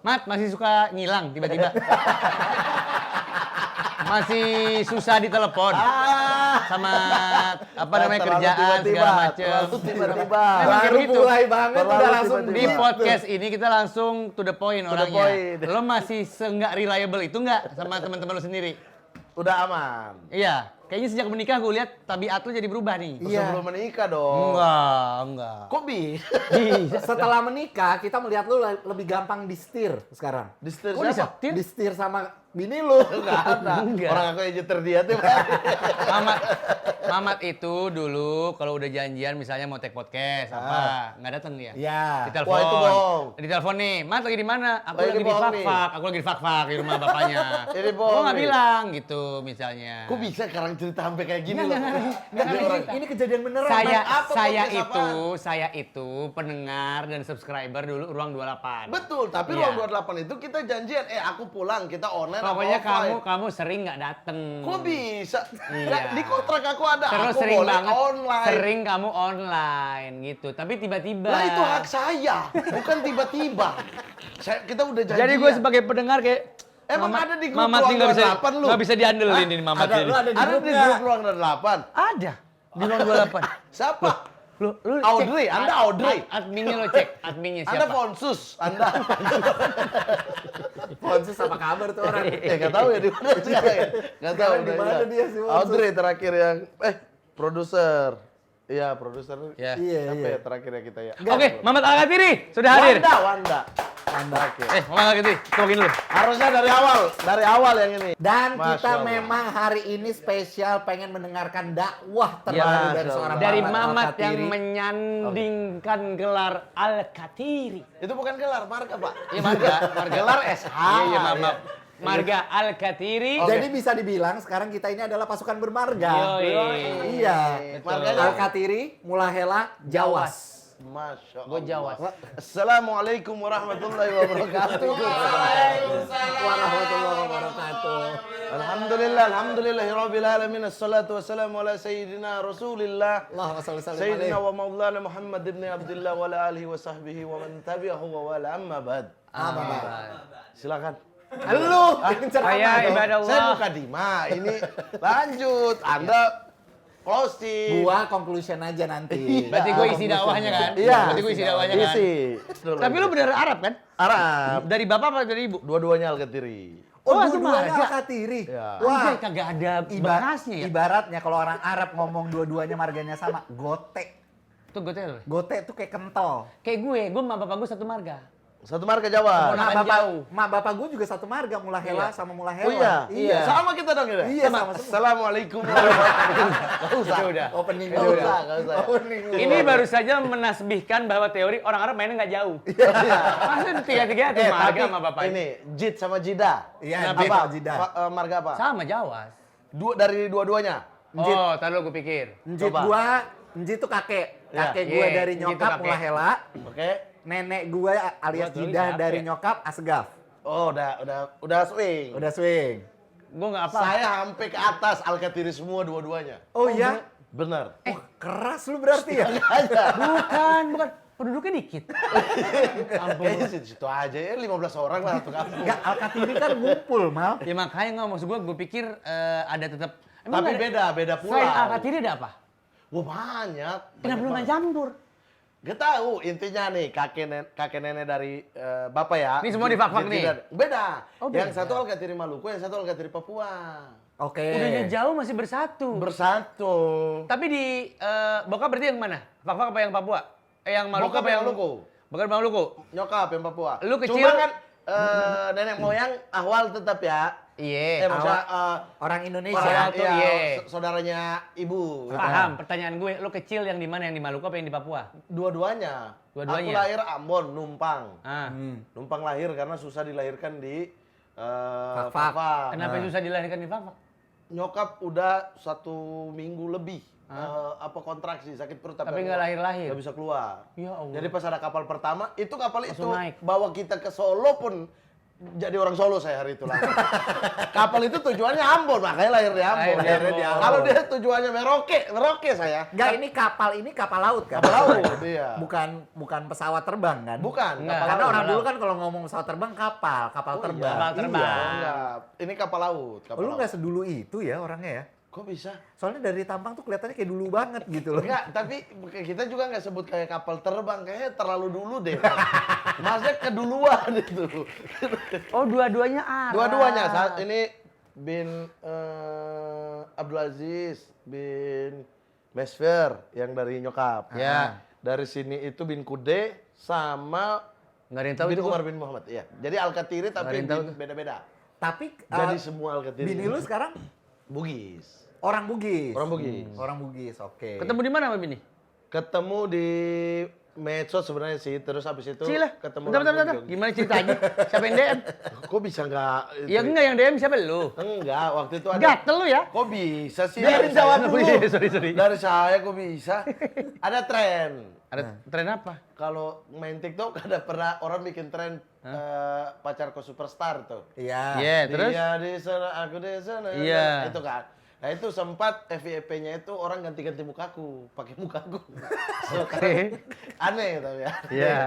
Mat, masih suka ngilang tiba-tiba. Masih susah ditelepon sama apa namanya kerjaan segala macem. Tiba-tiba. Memang kayak Baru begitu. mulai banget Terlalu udah langsung tiba-tiba. Di gitu. podcast ini kita langsung to the point the orangnya. point. Lo masih nggak reliable itu nggak sama teman-teman lo sendiri? Udah aman. Iya, kayaknya sejak menikah gue lihat tabiat lo jadi berubah nih. Iya. Sebelum menikah dong. Enggak. Kok bisa? Setelah menikah, kita melihat lu lebih gampang disetir sekarang. Di setir Kok siapa? disetir? Disetir sama bini lu. Enggak ada. Enggak. Orang aku yang nyetir dia tuh. Mamat itu dulu kalau udah janjian misalnya mau take podcast apa nggak datang dia. Iya. Ditelepon. Wah, itu bohong. Ditelepon nih, Mat lagi di mana? Aku Oh, ini lagi di bohong fak-fak. Aku lagi di fak-fak di rumah bapaknya. Ini bohong Gua nggak nih. bilang gitu misalnya. Kok bisa sekarang cerita sampai kayak gini Nggak, loh? Enggak, ini kejadian beneran. Saya Bang. apa podcast saya itu pendengar dan subscriber dulu Ruang 28. Betul, tapi Iya. ruang 28 itu kita janjian, aku pulang, kita online Pokoknya apa offline. kamu sering nggak dateng. Kok bisa? Iya. Nggak, di kontrak aku ada, Terus aku sering boleh banget, online. sering kamu online gitu. Tapi tiba-tiba. Lah itu hak saya, bukan tiba-tiba. Kita udah janjian. Jadi gue sebagai pendengar kayak Emang ada di grup Mamat nih Ruang nggak bisa 28 lu? nggak bisa diandelin ini Mamat Ada, ini. lu ada di Ada grup di nggak? grup ruang 28. Ada di Ruang 28. Siapa? Lu Audrey, Anda Audrey. Adminnya lo cek, adminnya Anda siapa? Fonsus, Anda. Fonsus apa kabar tuh orang? Nggak tahu ya di mana sekarang ya. Nggak tahu. Sekarang di udah mana hilang. dia si Fonsus? Audrey terakhir yang, produser. Iya, produser. Ya. Iya, Siapa iya. ya terakhir ya kita ya? Oke, Mamat Al-Katiri sudah hadir. Wanda. Oke. Mamat Al-Katiri, tolongin dulu. Harusnya dari awal yang ini. Dan Masya kita Allah. memang hari ini spesial pengen mendengarkan dakwah terbaru Ya, dari Masya seorang Allah. Dari Mamat Mamat yang Al-Katiri. menyandingkan gelar Al-Katiri. Itu bukan gelar marga, Pak. Iya marga, Gelar SH. Iya, iya, maaf. Marga Al-Katiri. Jadi bisa dibilang sekarang kita ini adalah pasukan bermarga. Yoi. Iya. Marganya Al-Katiri, Mulahela, Jawas. Masya Allah. Gue Jawas. Assalamualaikum warahmatullahi wabarakatuh. Waalaikumsalam warahmatullahi wabarakatuh. Alhamdulillahirabbil alamin. Assalatu wassalamu ala sayyidina Rasulillah. Allahumma shalli wa sallim Sayyidina alaihi. wa maulana Muhammad ibn Abdullah wa ala alihi wa sahbihi wa man tabi'ahu wa wala amma ba'd. Silakan. Halo, Saya ibadah Saya Allah. buka Dima, ini lanjut. Anda closing. Gua conclusion aja nanti. Berarti gue isi dakwahnya kan? Iya. Berarti gue isi dakwahnya kan? Isi. Tapi lu bener Arab kan? Arab. Dari bapak apa dari ibu? Dua-duanya Al-Katiri. Oh, Oh, itu dua-duanya marga. Al-Katiri. Ya. Wah, Anjay, kagak ada bekasnya ya? ibaratnya kalau orang Arab ngomong dua-duanya marganya sama, gote. Tuh gue tanya. Gote tuh kayak kental. Kayak gue sama bapak gue satu marga. Satu marga Jawa. Nah, jauh. Bapak gue juga satu marga, Mulahela Iya. sama Mulahela. Oh iya? Iya. Sama kita dong ya? Iya, sama semua. Assalamualaikum warahmatullahi wabarakatuh. Nggak usah. Itu udah. Opening Nggak dulu. usah, nggak usah. Opening dulu. Ini baru saja menasbihkan bahwa teori orang Arab mainnya nggak jauh. Masa tiga-tiga tuh marga sama bapak ini Jid sama Jida. Iya, Apa? Jid sama Jida. Marga apa? Sama Jawas. Dari dua-duanya. Njit. Oh, tadi gue pikir. Njit Coba. gua, Njit tuh kakek. Iya. Kakek gue Iya, dari Njit tuh nyokap kakek. Mulahela. Oke. Nenek gue alias Gua tuh Jidah siapa dari ya? nyokap Asgaf. Oh, udah swing. Udah swing. Gue nggak apa. Saya sampai ke atas Al-Katiri semua dua-duanya. Oh iya? Bener. Wah, keras lu berarti ya? Bukan. Penduduknya dikit. Ampun. Kayaknya situ aja ya 15 orang lah satu kampung. Enggak, Al-Katiri kan ngumpul, Mal. Ya makanya nggak maksud gue pikir ada tetap. Tapi beda pulau. Selain Al-Katiri ada apa? Wah banyak. Kenapa lu main campur? Gak tahu intinya nih kakek nenek dari bapak ya. Ini semua di fak-fak nih? Beda. Oh, Yang beda. satu Al-Katiri Maluku, yang satu Al-Katiri Papua. Oke. Udah jauh masih bersatu. Bersatu. Tapi di bokap berarti yang mana? Fak-fak apa yang Papua? Yang Maluku Bokap apa yang yang Maluku. Bokap yang Maluku. Nyokap yang Papua. Lu kecil- Cuma kan nenek moyang Ahwal tetap ya. Iya. Maksudnya Orang Indonesia. Orang- tuh, iya. saudaranya ibu. Paham. Pertanyaan gue, lu kecil yang di mana? Yang di Maluku apa yang di Papua? Dua-duanya. Dua-duanya? Aku lahir Ambon, Numpang. Ah. Numpang lahir karena susah dilahirkan di Fak-fak. Fak-fak. Kenapa susah dilahirkan di Fak-fak? Nyokap udah 1 minggu lebih kontraksi sakit perut Tapi nggak lahir-lahir? nggak bisa keluar. Ya Allah. Jadi pas ada kapal pertama itu kapal Langsung itu naik. bawa kita ke Solo pun jadi orang Solo saya hari itu langsung. Kapal itu tujuannya Ambon, makanya lahir di Ambon. Lahir di Ambon. Kalau dia tujuannya Merauke saya. Enggak, ini kapal laut kan? Kapal laut, iya. Bukan pesawat terbang kan? Bukan, Enggak. kapal Karena laut. orang dulu kan kalau ngomong pesawat terbang kapal terbang. Kapal terbang. Iya, enggak. Ini kapal laut. Kapal Lu laut. nggak sedulu itu ya orangnya ya? Kok bisa? Soalnya dari tampang tuh kelihatannya kayak dulu banget gitu loh. Enggak, tapi kita juga nggak sebut kayak kapal terbang, kayaknya terlalu dulu deh. Maksudnya keduluan itu. Oh, dua-duanya Arab. Dua-duanya, saat ini bin Abdul Aziz bin Mesfer yang dari nyokap. Ya. Dari sini itu bin Kude sama Nggak ada yang tahu bin itu. Umar bin Muhammad. Iya. Jadi Al-Katiri Nggak ada tapi yang tahu bin tuh. beda-beda. Tapi Jadi semua Al-Katiri. bini lu sekarang Bugis. orang Bugis. Orang Bugis. Orang Bugis, oke. Ketemu di mana sama bini? Ketemu di medsos sebenarnya sih, terus habis itu Cila. ketemu Bentar. langsung di Gimana ceritanya? Siapa yang DM? Jogja. Kok bisa nggak? Ya enggak yang DM siapa lu? Enggak, waktu itu ada. Gatel lu ya? Kok bisa sih? Biarin Dari jawab saya? dulu. Iya, sorry. Dari saya kok bisa? Ada tren. Ada tren apa? Kalau main TikTok ada pernah orang bikin tren pacarku superstar tuh. Iya. Iya, terus? Dia di sana, aku di sana. Iya. Itu kan. Nah itu sempat FYP-nya itu orang ganti-ganti mukaku, pakai mukaku. Oke. Aneh tapi ya. Iya.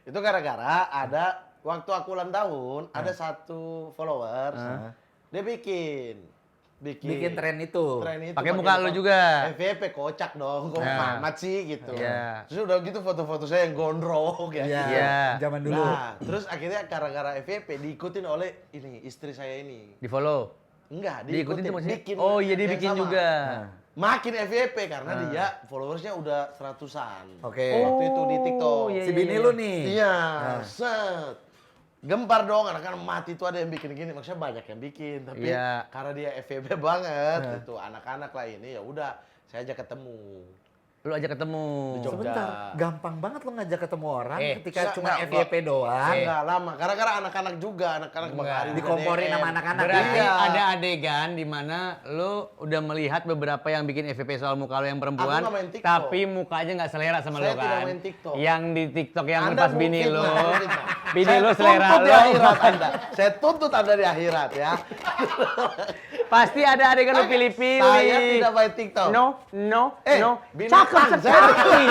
Itu gara-gara ada waktu aku ulang tahun ada satu followers dia bikin tren itu. Pakai muka lu juga. FYP kocak dong, kok Nah. amat sih gitu. Iya. Terus udah gitu foto-foto saya yang gondrong ya. Iya. Iya. Zaman dulu. Nah, terus akhirnya gara-gara FYP diikutin oleh ini istri saya ini. Di follow. Enggak, Diikutin tuh maksudnya? bikin Oh iya dia yang bikin sama. juga. Makin FYP karena dia followersnya udah 100-an. Oke. Waktu itu di TikTok. iya, Si bini lu nih. Iya, set. Gempar dong, anak-anak mati itu ada yang bikin gini, maksudnya banyak yang bikin, tapi Iya. karena dia FYP banget, itu anak-anak lah ini ya udah, saya ajak ketemu Lu ajak ketemu. Di Jogja. Sebentar, gampang banget lo ngajak ketemu orang ketika Enggak, cuma enggak, FYP doang. Enggak lama, karena anak-anak juga, anak-anak Bang Enggak. Ari juga Dikomporin DM. sama anak-anak. Berarti Iya. ada adegan di mana lu udah melihat beberapa yang bikin FVP soal muka lu yang perempuan, Aku nggak main TikTok. tapi mukanya nggak selera sama Saya lu kan. tidak main TikTok. Yang di TikTok yang Anda pas bini mungkin lu, fitnah. bini Saya lu selera tuntut di lu. akhirat Anda. Saya tuntut Anda di akhirat ya. Pasti ada adegan lu pilih-pilih. Saya tidak main TikTok. No. binatang, Cakep saya sekali.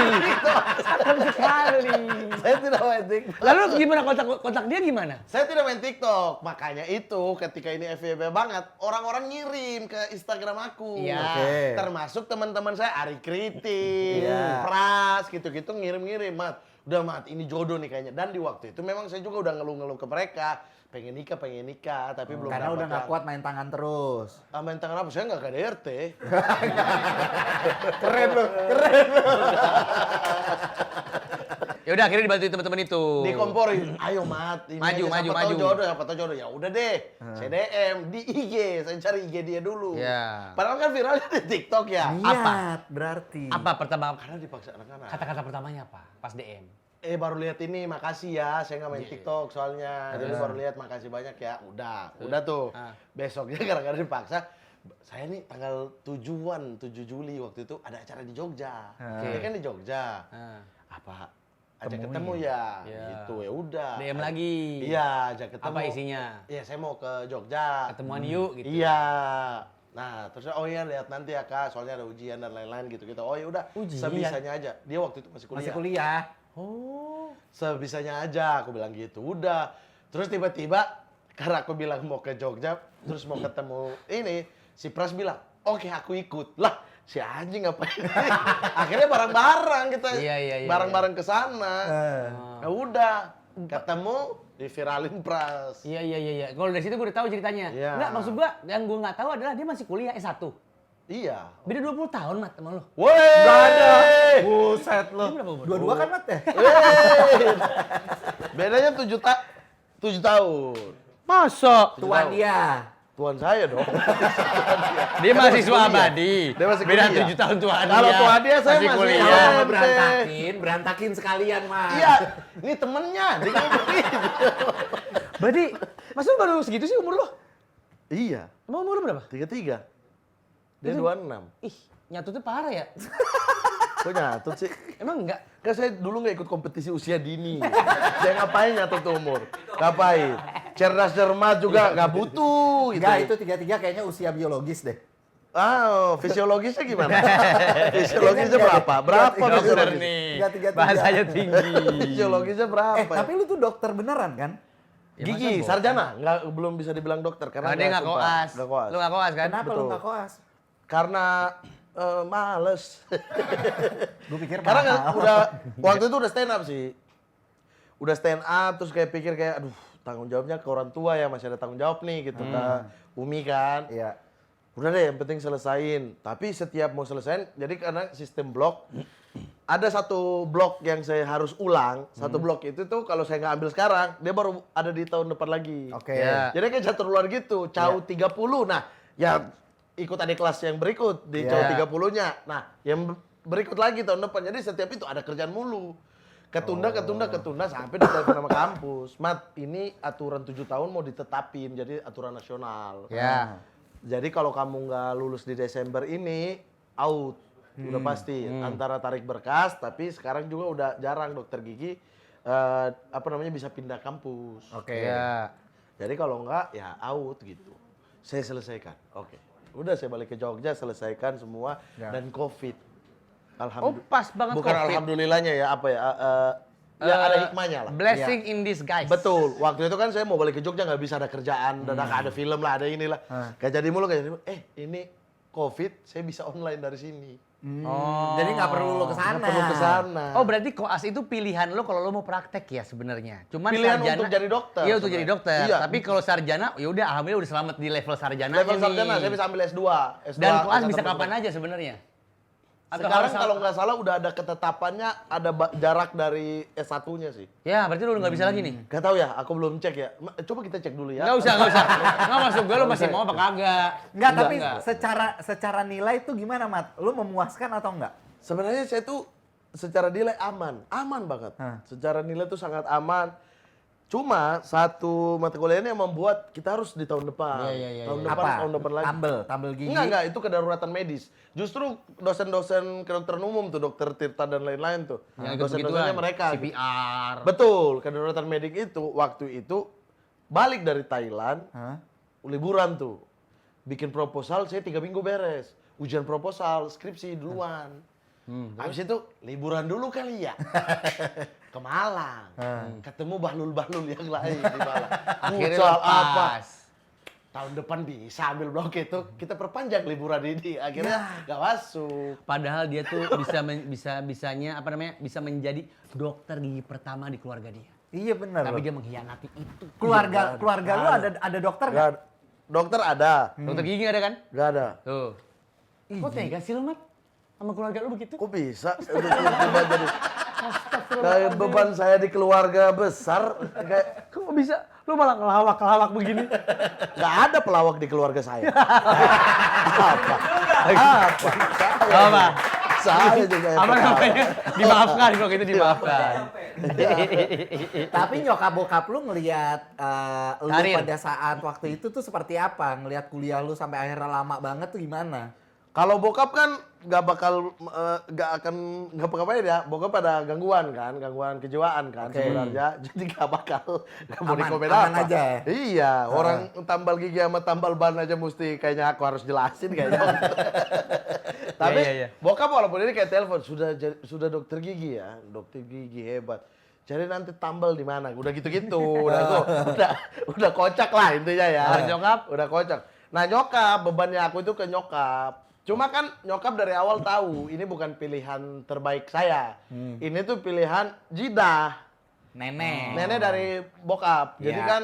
Cakep sekali. Saya tidak main TikTok. Lalu gimana kontak dia gimana? Saya tidak main TikTok, makanya itu ketika ini FYP banget, orang-orang ngirim ke Instagram aku. Iya. Oke. Termasuk teman-teman saya, Ari Kritik, Iya. Pras, gitu-gitu ngirim-ngirim, Mat. Udah Mat, ini jodoh nih kayaknya. Dan di waktu itu memang saya juga udah ngeluh-ngeluh ke mereka. Pengen nikah, tapi belum Karena dapat udah nggak yang- kuat main tangan terus. Main tangan apa? Saya nggak KDRT. Keren loh. Ya udah akhirnya dibantuin teman-teman itu. Dikomporin, ayo Mat, ini Maju, aja, maju, siapa maju. tahu jodoh, siapa tahu jodoh. Ya udah deh, saya DM di IG, saya cari IG dia dulu. Iya. Padahal kan viralnya di TikTok ya. Niat berarti. Apa pertama Karena dipaksa anak-anak. kata-kata pertamanya apa? Pas DM. Baru lihat ini, makasih ya, saya nggak main TikTok soalnya. Jadi baru lihat, makasih banyak ya. Udah tuh. Ah. Besoknya gara-gara dipaksa, saya nih tanggal 7 Juli waktu itu ada acara di Jogja. Dia kan di Jogja. Ah. Apa? Ajak ketemu ya, Iya. gitu ya udah. DM lagi. Iya, ajak ketemu. Apa isinya? Iya, saya mau ke Jogja. Ketemuan yuk gitu. Iya. Nah, terus oh iya lihat nanti ya Kak, soalnya ada ujian dan lain-lain gitu-gitu. Oh ya udah, Ujian? sebisanya aja. Dia waktu itu masih kuliah. Masih kuliah. Oh. Sebisanya aja, aku bilang gitu. Udah. Terus tiba-tiba karena aku bilang mau ke Jogja, terus mau ketemu ini, si Pras bilang, "Oke, aku ikut." Lah, si anjing ngapain? Akhirnya bareng-bareng kita. Iya. Bareng-bareng ke sana. Nah, udah. Ketemu, diviralin Pras. Iya. Kalau dari situ gue udah tahu ceritanya. Iya. Enggak, maksud gue yang gue nggak tahu adalah dia masih kuliah S1. Iya. Beda 20 tahun, Mat, sama lo. Woi! Gak ada. Buset lo. Dia berapa umur? Dua-dua kan Mat ya? Wey! Bedanya 7 tahun. Masa? Tuan dia. Tuan saya dong. Dia mahasiswa kuliah. abadi. Dia masih Beda kuliah. 7 tahun tuaan dia. Kalau tuan dia saya masih kuliah. Kalau Iya. mau berantakin sekalian Mas. Iya, ini temennya. Dia ngomong gitu. Berarti, masa lu baru segitu sih umur lo? Iya, Emang umur lu berapa? 33. Dia 26. Ih, nyatutnya parah ya. Kok nyatut sih? Emang enggak? Kan saya dulu nggak ikut kompetisi usia dini. Saya ngapain nyatut umur? Ngapain? cerdas cermat juga nggak butuh gitu. Enggak, itu tiga-tiga kayaknya usia biologis deh. Ah, fisiologisnya gimana? Fisiologisnya berapa? Berapa Dokter fisiologis? nih, Tiga-tiga. bahasanya tinggi. Fisiologisnya berapa? Tapi lu tuh dokter beneran kan? Ya, Gigi, masa sarjana, nggak belum bisa dibilang dokter karena Karena dia nggak sempat. koas. Nggak koas. Lu nggak koas kan? Kenapa lu Betul. nggak koas? Karena males. Gue pikir Karena mahal. udah waktu itu udah stand up sih. Udah stand up terus kayak pikir kayak aduh tanggung jawabnya ke orang tua ya, masih ada tanggung jawab nih gitu ke Umi kan. Iya. Udah deh yang penting selesain. Tapi setiap mau selesain jadi karena sistem blok ada satu blok yang saya harus ulang. Satu blok itu tuh kalau saya nggak ambil sekarang dia baru ada di tahun depan lagi. Oke. Ya. Jadi kayak catur luar gitu, CAU 30. Nah, ya ikut adik kelas yang berikut di Ya. CAU 30-nya. Nah, yang berikut lagi tahun depan. Jadi setiap itu ada kerjaan mulu. Ketunda sampai ditelepon sama kampus. Mat, ini aturan 7 tahun mau ditetapin jadi aturan nasional. Ya. Jadi kalau kamu nggak lulus di Desember ini, out. Udah pasti. Antara tarik berkas, tapi sekarang juga udah jarang dokter gigi bisa pindah kampus. Oke. Ya. Jadi kalau enggak ya out gitu. Saya selesaikan. Oke. Udah saya balik ke Jogja, selesaikan semua Ya. dan Covid. Oh, pas banget Bukan COVID. alhamdulillahnya ya apa ya? Ya ada hikmahnya lah. Blessing in disguise. Betul. Waktu itu kan saya mau balik ke Jogja nggak bisa ada kerjaan, dadakan ada film lah, ada inilah. Kayak jadi mulu ini Covid, saya bisa online dari sini. Jadi nggak perlu lu kesana. Nggak perlu kesana. Oh, berarti koas itu pilihan lo kalau lo mau praktek ya sebenarnya. Cuman Pilihan sarjana untuk jadi dokter Iya, untuk jadi sebenarnya. dokter. Iya. Tapi kalau sarjana ya udah alhamdulillah udah selamat di level sarjana Level sarjana saya bisa ambil S2. Dan koas angkatan bisa pertama. kapan aja sebenarnya? Atau Sekarang harus- kalau nggak salah udah ada ketetapannya, ada jarak dari S1-nya sih. Ya, berarti lo udah nggak bisa lagi nih. Gak tahu ya, aku belum cek ya. Coba kita cek dulu ya. Nggak usah. Nggak masuk gue, lo masih mau apa kagak? Enggak, tapi Enggak. secara nilai tuh gimana, Mat? Lu memuaskan atau enggak? Sebenarnya saya tuh secara nilai aman banget. Secara nilai tuh sangat aman. Cuma satu mata kuliahnya yang membuat kita harus di tahun depan. Iya, Tahun depan, tahun depan lagi. Tambel gigi. Enggak, itu kedaruratan medis. Justru dosen-dosen kedokteran umum tuh, dokter Tirta dan lain-lain tuh. Yang Dosen-dosennya mereka. CPR. Betul, kedaruratan medik itu waktu itu balik dari Thailand, liburan tuh. Bikin proposal, saya 3 minggu beres. Ujian proposal, skripsi duluan. Habis itu liburan dulu kali ya. Ke Malang. Ketemu bahlul-bahlul yang lain di Malang. Akhirnya Futsal lepas. Tahun depan bisa ambil blok itu, kita perpanjang liburan ini. Akhirnya nggak masuk. Padahal dia tuh bisa menjadi dokter gigi pertama di keluarga dia. Iya benar. Tapi dia mengkhianati itu. keluarga lu ada dokter nggak? Nggak- dokter ada, Dokter gigi nggak ada kan? nggak ada. Tuh. Kok tega sih lo, Mat? Sama keluarga lu begitu? Kok bisa? Udah tiba-tiba jadi kayak beban saya di keluarga besar. Kayak Kok bisa? Lu malah ngelawak begini. nggak ada pelawak di keluarga saya. Apa? Apa? Saya juga yang Apa pelawak. namanya? Dimaafkan kalau gitu dimaafkan. Tapi nyokap bokap lu ngelihat lu Karir. pada saat waktu itu tuh seperti apa? Ngelihat kuliah lu sampai akhirnya lama banget tuh gimana? Kalau bokap kan nggak apa ya, bokap pada gangguan kejiwaan kan sebenarnya, jadi nggak mau Aman, dikomen aman apa. aja ya? Iya, orang tambal gigi sama tambal ban aja mesti kayaknya aku harus jelasin kayaknya. Tapi Iya. bokap walaupun ini kayak telepon sudah dokter gigi ya, dokter gigi hebat. Jadi nanti tambal di mana? Udah gitu-gitu, udah kocak lah intinya ya. Kalau nyokap? Udah kocak. Nah nyokap, bebannya aku itu ke nyokap. Cuma kan nyokap dari awal tahu ini bukan pilihan terbaik saya. Ini tuh pilihan jidah. Nenek dari bokap. Jadi Ya. kan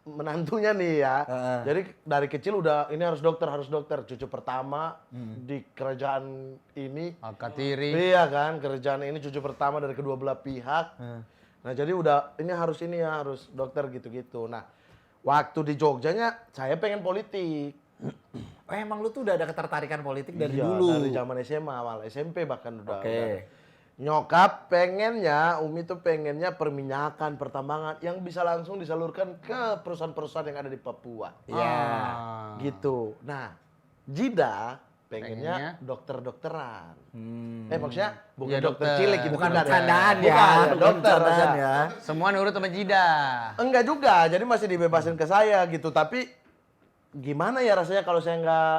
menantunya nih ya. Jadi dari kecil udah ini harus dokter. Cucu pertama di kerajaan ini. Angkat tiri. Iya kan, kerjaan ini cucu pertama dari kedua belah pihak. Nah jadi udah ini harus dokter gitu-gitu. Nah waktu di Jogjanya saya pengen politik. Oh, emang lu tuh udah ada ketertarikan politik dari Iya, dulu. dari zaman SMA, malah SMP bahkan udah. Oke. udah. Nyokap pengennya, Umi tuh pengennya perminyakan, pertambangan yang bisa langsung disalurkan ke perusahaan-perusahaan yang ada di Papua. Iya. Gitu. Nah, Jida pengennya dokter-dokteran. Hmm. Maksudnya bukan Ya, dokter dokter. cilik gitu. Bukan tidak. bercandaan ya. Bukan, Bukan dokter bercandaan aja. ya. Semua nurut sama Jidah. Enggak juga, jadi masih dibebasin ke saya gitu. Tapi gimana ya rasanya kalau saya nggak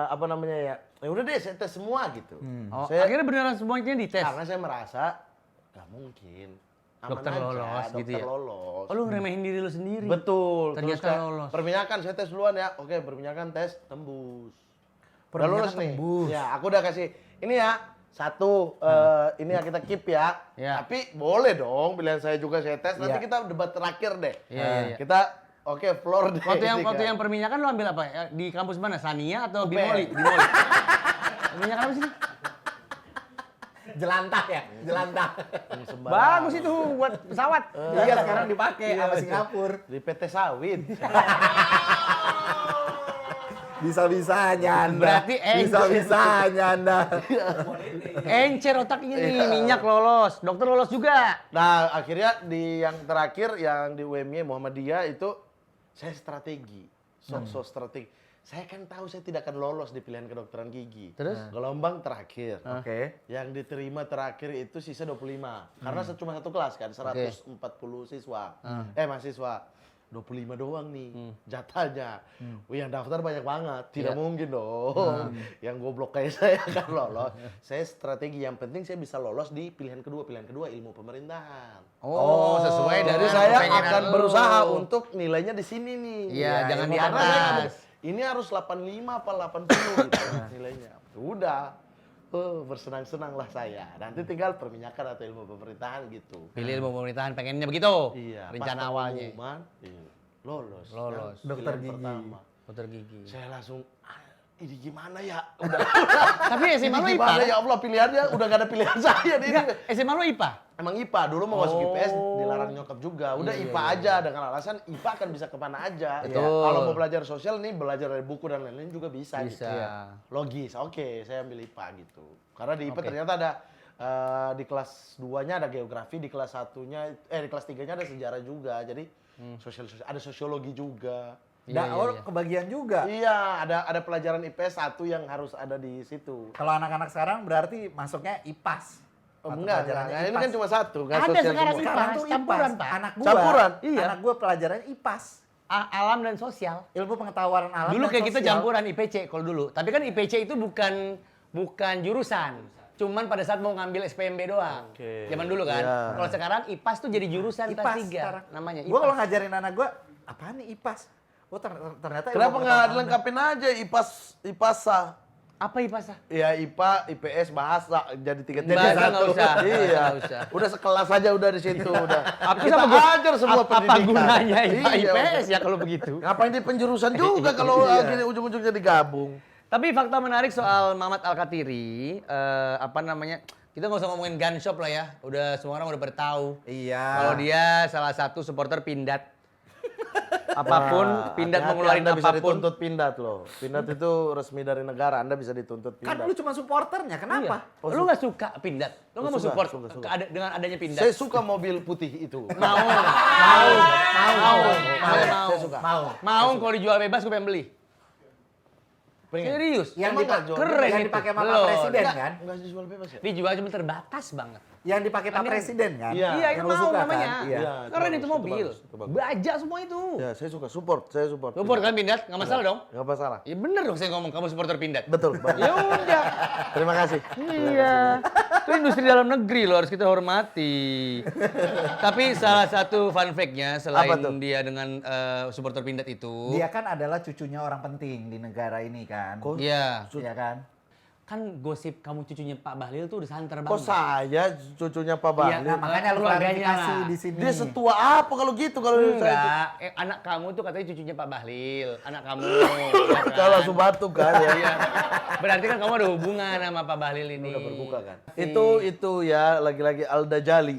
apa namanya ya? Ya udah deh, saya tes semua gitu. Oh, Saya- akhirnya beneran semuanya dites. Karena saya merasa nggak mungkin. Aman Dokter aja, lolos gitu dokter ya? lolos. Oh, lu ngeremehin diri lu sendiri. Betul. Ternyata kayak lolos. perminyakan saya tes duluan ya. Oke, perminyakan tes tembus. Udah Perminyakan lulus nih. tembus. Ya, aku udah kasih. Ini ya, satu ini ya kita keep ya. Ya. Tapi boleh dong pilihan saya juga saya tes. Nanti Iya. kita debat terakhir deh. Iya, iya, iya. Kita floor deh. ini Waktu kan. yang perminyakan lu ambil apa? Di kampus mana? Sania atau UPN. Bimoli? Bimoli. Perminyakan apa sih? Jelantah ya, jelantah. Sembarang. Bagus itu buat pesawat. Iya, sekarang dipakai Iya. sama Singapura. Di PT Sawit. Bisa-bisanya Anda. Berarti Bisa-bisanya Anda. Encer otak ini, minyak lolos. Dokter lolos juga. Nah, akhirnya di yang terakhir yang di UMY Muhammadiyah itu saya strategi. Sok-sok strategi. Saya kan tahu saya tidak akan lolos di pilihan kedokteran gigi. Terus? Gelombang terakhir. Oke. Yang diterima terakhir itu sisa 25. Karena cuma satu kelas kan, 140 siswa. Mahasiswa. 25 doang nih jatahnya. Wih, yang daftar banyak banget. Tidak mungkin dong. Yang goblok kayak saya kan lolos. Saya strategi yang penting saya bisa lolos di pilihan kedua. Pilihan kedua ilmu pemerintahan. Oh, sesuai Jadi dari saya kepengenan akan lu. berusaha untuk nilainya di sini nih. Iya, jangan di karena saya ngomong, atas. ini harus 85 apa 80 gitu nilainya. Udah. Bersenang-senanglah saya. Nanti tinggal perminyakan atau ilmu pemerintahan gitu. Pilih ilmu pemerintahan pengennya begitu. Iya. Rencana pas awalnya. pengumuman, iya, lolos. Lolos. Kan Dokter pilihan gigi. pertama. Dokter gigi. Saya langsung, ini gimana ya? Udah. Tapi SMA lu Ini IPA. gimana ya Allah pilihannya? Udah gak ada pilihan saya nih. Enggak, SMA lu IPA. Emang IPA dulu mau masuk Oh. IPS dilarang nyokap juga. Udah Iya, IPA aja dengan alasan IPA akan bisa kemana aja. Betul. Kalau mau belajar sosial nih belajar dari buku dan lain-lain juga bisa. Bisa. Gitu. Logis. Oke, saya ambil IPA gitu. Karena di IPA Oke. ternyata ada di kelas 2-nya ada geografi, di kelas 1-nya di kelas 3-nya ada sejarah juga. Jadi sosial ada sosiologi juga. Iya, iya, iya. Kebagian juga. Iya, ada pelajaran IPS 1 yang harus ada di situ. Kalau anak-anak sekarang berarti masuknya IPAS. Oh, Mata enggak, pelajarannya ini IPAS. kan cuma satu, nggak Ada sosial sekarang semua. Sekarang IPAS, tuh campuran, IPAS. Pak. Anak gua, Campuran? Iya. Anak gua pelajarannya IPAS. Alam dan sosial. Ilmu pengetahuan alam Dulu dan kayak kita sosial. campuran IPC kalau dulu. Tapi kan IPC itu bukan jurusan. Cuman pada saat mau ngambil SPMB doang. Oke. Zaman dulu kan. Iya. Kalau sekarang IPAS tuh jadi jurusan IPAS kelas 3 sekarang. namanya. Gua kalau IPAS. ngajarin anak gua, apaan nih IPAS? Oh ternyata ilmu Kenapa nggak pengetahuan dilengkapin aja IPASA? Apa IPAS? Ya IPA, IPS, bahasa jadi tiga Nggak usah. Iya. Nggak usah. Udah sekelas aja udah di situ udah. Apa Kita ajar semua apa pendidikan. gunanya IPA Iya, IPS ya kalau begitu? Ngapain di penjurusan juga kalau akhirnya ujung-ujungnya digabung. Tapi fakta menarik soal Mamat Al-Katiri, apa namanya? Kita nggak usah ngomongin gun shop lah ya. Udah semua orang udah pada tahu. Iya. Kalau dia salah satu supporter Pindad. Apapun Wah, Pindad hati-hati, mau ngeluarin Anda bisa apapun. dituntut Pindad loh. Pindad itu resmi dari negara, Anda bisa dituntut Kan Pindad. lu cuma supporternya, kenapa? Iya. Lu nggak suka Pindad? Lu nggak mau Suka, support suka. dengan adanya Pindad? Saya suka mobil putih itu. Mau. Saya suka. Mau kalau dijual bebas gue pengen beli. Pengen. Serius. Yang Emang dipakai nggak jual? Keren yang itu. dipakai sama Pak Belum. Presiden Nggak, kan? nggak dijual bebas ya? Dijual cuma terbatas banget. Yang dipakai Pak Presiden kan? Iya. Iya, itu Yang lu mau suka namanya. kan? Iya. Iya, Keren itu itu bagus, mobil. itu bagus. Baja semua itu. Ya, saya suka support, saya support. Support kan Pindad? Nggak masalah dong? Nggak masalah. Ya bener dong saya ngomong kamu supporter Pindad. Betul, bagus. Ya udah. Terima kasih. Iya. Itu industri dalam negeri loh harus kita hormati. Tapi salah satu fun fact-nya selain Apa tuh? dia dengan supporter Pindad itu, Dia kan adalah cucunya orang penting di negara ini kan? iya. Iya kan? Kan gosip kamu cucunya Pak Bahlil tuh udah santer Kok banget. saya cucunya Pak Iya, Bahlil? Nah, makanya lu keluarganya klarifikasi lah. di sini. Dia setua apa kalau gitu kalau saya? Enggak, anak kamu tuh katanya cucunya Pak Bahlil, anak kamu. ya kan? Kalau langsung batuk kan ya. Iya. Berarti kan kamu ada hubungan sama Pak Bahlil ini. Udah berbuka kan. Itu ya lagi-lagi Alda Jali.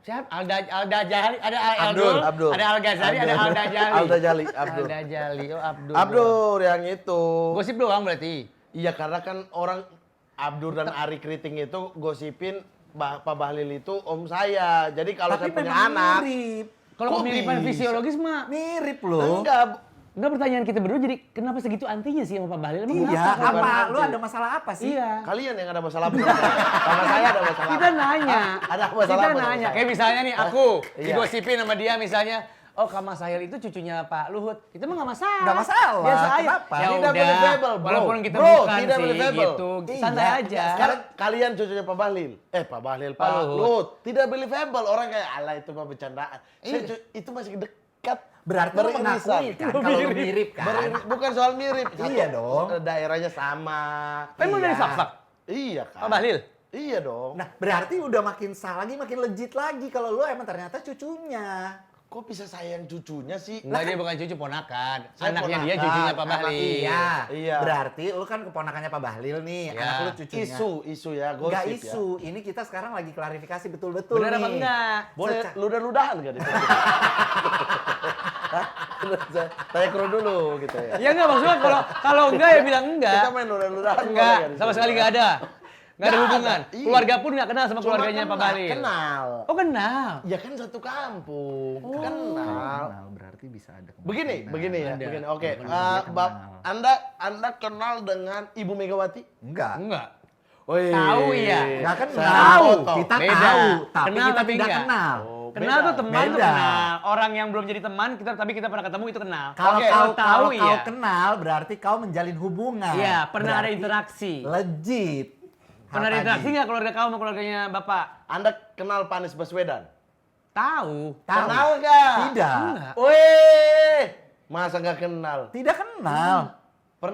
Siapa? Alda Jali, ada Abdul, Aldul, Abdul. ada Al Ghazali, ada Abdul. Alda Jali. Alda Jali, Abdul. Alda Jali, oh Abdul. Abdur yang itu. Gosip doang berarti. Iya karena kan orang Abdur dan Ari Kriting itu gosipin Pak Bahlil itu om saya. Jadi kalau Tapi saya punya memang anak, mirip. Kalau Kok kemiripan bisa? fisiologis mah Mirip loh. enggak Enggak, pertanyaan kita berdua jadi kenapa segitu antinya sih sama Pak Bahlil? Emang Iya, kenapa? apa? Kenapa? Lu ada masalah apa sih? Iya. Kalian yang ada masalah apa? Sama saya ada masalah. Kita nanya. Ada masalah Kita apa sama nanya. saya? Kayak misalnya nih aku Iya. digosipin sama dia misalnya, oh Kak Mas Sahil itu cucunya Pak Luhut. Itu mah nggak masalah. Nggak masalah. Biasa aja. Kenapa? Ya Tidak udah. believable, bro. Walaupun kita Bro, bukan tidak sih believable. gitu. Santai Iya. aja. Sekarang kalian cucunya Pak Bahlil. Pak Bahlil, Pak Luhut. Luhut. Tidak believable. Orang kayak, alah itu mah bercandaan. Itu masih dekat. Berarti lu mengakui kan kalau lu mirip kan? Bukan soal mirip. Iya dong. Daerahnya sama. Emang Iya. dari Sak-Sak? Iya kan. Pak Bahlil? Iya dong. Nah, berarti udah makin sah lagi, makin legit lagi kalau lu emang ternyata cucunya. Kok bisa sayang cucunya sih? Enggak, dia bukan cucu, ponakan. Saya Anaknya ponakan. dia cucunya Pak Anak Bahlil. Iya. Iya. Berarti lu kan keponakannya Pak Bahlil nih, Iya. anak lu cucunya. Isu ya, gosip Enggak ya. isu, ini kita sekarang lagi klarifikasi betul-betul Bener nih. apa enggak? Boleh Seca- ludah-ludahan nggak di sini? Hah? Saya kru dulu gitu ya. Ya enggak, maksudnya kalau enggak ya bilang enggak. Kita main ludah-ludahan. Enggak, boleh nggak di sama sini? sekali enggak ada. Enggak ada Nggak hubungan. ada, iya. Keluarga pun enggak kenal sama Cuma keluarganya Pak Bahlil. Kenal. Oh, kenal. Ya kan satu kampung. Kenal. Kenal, berarti bisa ada Begini kemungkinan. ya, Ada. begini. Oke, Dia kenal. Anda kenal dengan Ibu Megawati? Enggak. Enggak. Wih. Tahu, iya. Enggak kenal. Tahu. Kita Beda. tahu, tapi Kenal kita tapi tidak enggak. kenal. Oh, Kenal beda. tuh teman tuh Beda. kenal. Orang yang belum jadi teman tapi kita pernah ketemu itu kenal. Kalau Oke, kau kalau tahu, kalau iya. kau kenal berarti kau menjalin hubungan. Iya, pernah ada Berarti interaksi. Legit. Pernah ada Tadi. interaksi enggak keluarga kau sama keluarganya Bapak? Anda kenal Pak Anies Baswedan? Tahu. Tahu. Kenal nggak? Tidak. Enggak. Wih, masa nggak kenal? Tidak kenal. Nggak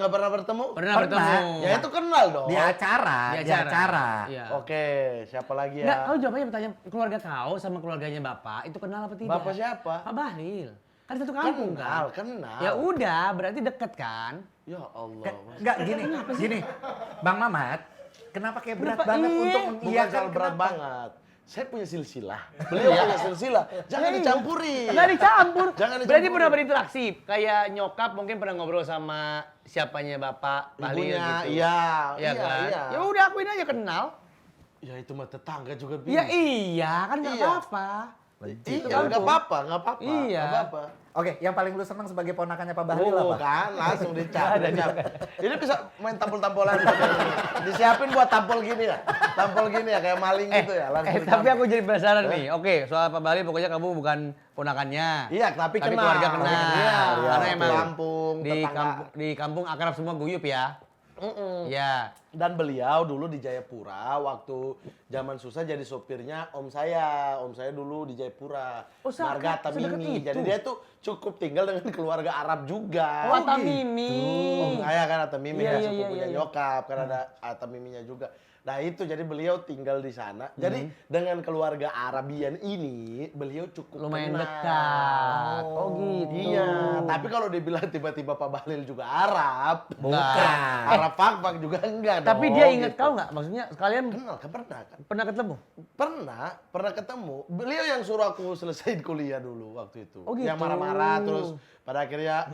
pernah bertemu? Pernah Pernah. bertemu. Ya itu kenal dong. Di acara, Di di acara. Iya. Oke, siapa lagi Enggak, ya? kau jawab aja pertanyaan keluarga kau sama keluarganya Bapak itu kenal apa tidak? Bapak siapa? Pak Bahlil. Kan satu kampung Kenal, kan? kenal. Ya udah, berarti deket kan? Ya Allah. Mas. Enggak gini. Bang Mamat, kenapa kayak berat Kenapa? banget Iya. untuk Bukan mengiyakan soal berat kenapa? banget. Saya punya silsilah. Beliau punya silsilah. Jangan Iya. dicampuri. Enggak dicampur. Jangan Berarti dicampuri. pernah berinteraksi. Kayak nyokap mungkin pernah ngobrol sama siapanya Bapak Bahlil Ibunya, gitu. iya, Iya kan? iya. Ya udah akuin aja kenal. Ya itu mah tetangga juga Ya bisa. iya, kan enggak Iya. apa-apa. Iya, nggak apa-apa, nggak apa-apa. Iya. Nggak apa-apa. Oke, yang paling lu senang sebagai ponakannya Pak Bahlil Oh, apa? kan langsung dicap. Ini bisa main tampol-tampolan. Disiapin buat tampol gini ya. Tampol gini ya kayak maling gitu ya. Langsung Tapi ditampol. aku jadi penasaran nih. Oke, soal Pak Bahlil pokoknya kamu bukan ponakannya. Iya, tapi kenal. keluarga kenal. Iya, Karena iya, emang kampung, tetangga. di kampung akrab semua guyup ya. Iya. Dan beliau dulu di Jayapura waktu zaman susah jadi sopirnya om saya. Om saya dulu di Jayapura. Oh, Marga sedekat Tamimi. itu? Jadi dia tuh cukup tinggal dengan keluarga Arab juga. Oh, Tamimi. Om saya kan Atamimi Iya, ya, iya, sepupunya iya, iya. nyokap kan ada Atamiminya juga. Nah itu jadi beliau tinggal di sana. Jadi dengan keluarga Arabian ini beliau cukup Lumayan kenal. dekat. Oh, gitu. Iya, tapi kalau dibilang tiba-tiba Pak Bahlil juga Arab, Bukan. Arab fak juga enggak Tapi dong, dia ingat gitu. kau nggak? Maksudnya kalian Kenal kan pernah kan? pernah ketemu? Pernah ketemu. Beliau yang suruh aku selesai kuliah dulu waktu itu. Oh, gitu. Yang marah-marah terus pada akhirnya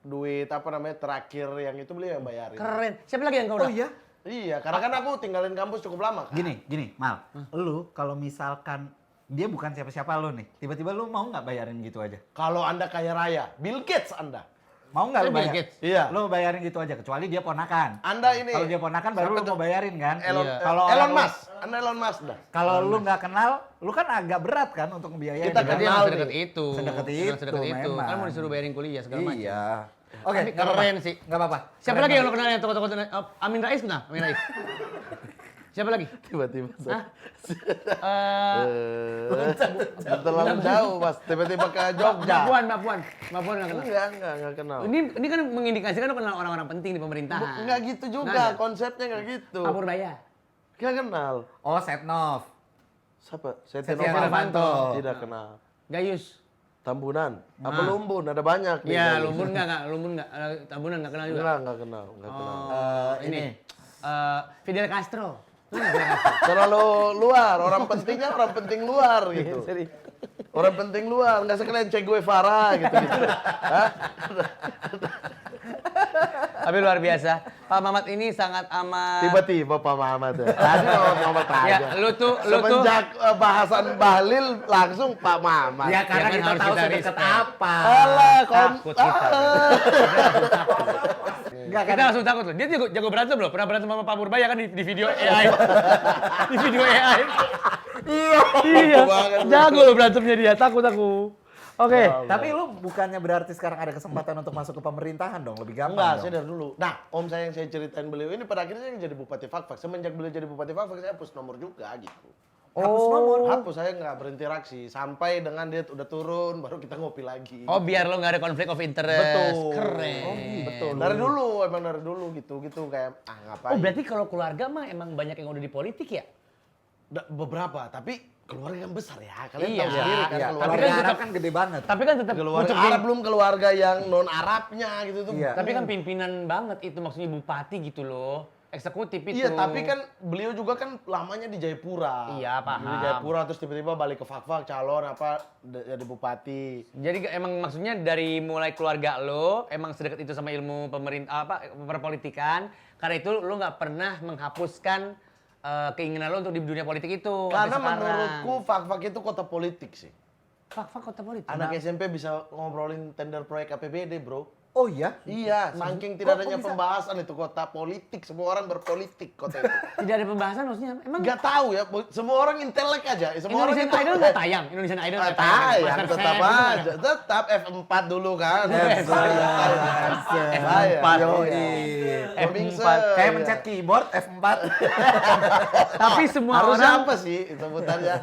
duit apa namanya terakhir yang itu beliau yang bayarin. Keren. Siapa lagi yang kau Oh udah? iya? Iya, karena kan aku tinggalin kampus cukup lama kan. Gini, Mal. Lu kalau misalkan dia bukan siapa-siapa lu nih, tiba-tiba lu mau nggak bayarin gitu aja? Kalau Anda kaya raya, Bill Gates Anda. Mau nggak lu Bill bayar? Gates. Iya. Lu bayarin gitu aja, kecuali dia ponakan. Anda ini Kalau dia ponakan baru lu mau bayarin kan? Elon, Iya. Kalau Elon orang- Musk. Anda Elon Musk dah. Kalau lu nggak kenal, lu kan agak berat kan untuk ngebiayain. Kita kan? Berarti kenal emang nih. sedekat itu. Sedekat Emang itu, sedekat itu. memang. Kan mau disuruh bayarin kuliah segala macam. Iya. Oke, Tapi nggak apa-apa. keren sih. Nggak apa-apa. Siapa Keren lagi yang lo banget. kenal yang tokoh-tokoh Amin Rais kenal? Amin Rais. Siapa lagi? Tiba-tiba. Hah? Terlalu jauh, Mas. Tiba-tiba ke Jogja. Mbak Puan nggak kenal. Enggak kenal. Ini kan mengindikasikan lo kenal orang-orang penting di pemerintahan. Enggak gitu Nggak juga, ada? konsepnya enggak gitu. Pak Purbaya. Enggak kenal. Oh, Setnov. Siapa? Setia Setia Novanto. Novanto. Tidak kenal. Gayus. Tambunan. Apa Lumbun? Ada banyak nih. Iya, Lumbun nggak, Tambunan nggak kenal juga. Enggak kenal. Oh, ini. Fidel Castro. Terlalu luar, orang pentingnya orang penting luar gitu. Orang penting luar, nggak sekalian Che Guevara gitu. Hah? Tapi luar biasa. Pak Mamat ini sangat amat. Tiba-tiba Pak Mamat ya. Tadi Mamat aja. Ya, lu tuh. Semenjak bahasan Bahlil langsung Pak Mamat. Ya karena kan kita harus tahu kita sedekat respect. apa. Alah, Takut kita. Enggak kan? Kita langsung takut loh. Dia jago berantem loh. Pernah berantem sama Pak Purbaya kan di video AI. Di video AI. Iya. banget. Jago loh berantemnya dia. Takut aku. Oke. Tapi lu bukannya berarti sekarang ada kesempatan untuk masuk ke pemerintahan dong, lebih gampang Enggak, dong. saya dari dulu. Nah, om saya yang saya ceritain beliau ini pada akhirnya saya jadi Bupati Fakfak. Semenjak beliau jadi Bupati Fakfak, saya hapus nomor juga gitu. Hapus nomor. Hapus, saya nggak berinteraksi. Sampai dengan dia udah turun, baru kita ngopi lagi. Oh biar lo nggak ada konflik of interest. Betul. Keren. Betul. Dari dulu, emang dari dulu gitu kayak ngapain. Oh berarti kalau keluarga mah emang banyak yang udah di politik ya? Beberapa, tapi keluarga yang besar ya. Kalian Iya, tahu sendiri kan Iya, keluarga. tapi keluarga kan Arab tetap- kan gede banget. Tapi kan tetap Keluarga pucuk Arab belum keluarga yang non Arabnya gitu tuh. Iya. Tapi kan pimpinan banget itu maksudnya bupati gitu loh. Eksekutif itu. Iya, tapi kan beliau juga kan lamanya di Jayapura. Iya, paham. Di Jayapura terus tiba-tiba balik ke Fakfak calon jadi bupati. Jadi emang maksudnya dari mulai keluarga lo emang sedekat itu sama ilmu pemerintah perpolitikan. Karena itu lo nggak pernah menghapuskan keinginan lo untuk di dunia politik itu. sampai Karena sekarang. menurutku Fakfak itu kota politik sih. Fak kota politik. Anak SMP bisa ngobrolin tender proyek APBD, bro. Oh iya? Iya, saking tidak kok adanya bisa? pembahasan itu kota politik, semua orang berpolitik kota itu. Tidak ada pembahasan maksudnya. Emang Nggak tahu ya, semua orang intelek aja. Semua orang Indonesian Idol nggak tayang? Indonesian Idol nggak tayang, Master tetap Chef gitu nggak aja. Tetap F4 dulu kan. F4, yoi. F4. Kayak mencet keyboard F4. Tapi semua Harusnya orang apa sih sebutannya?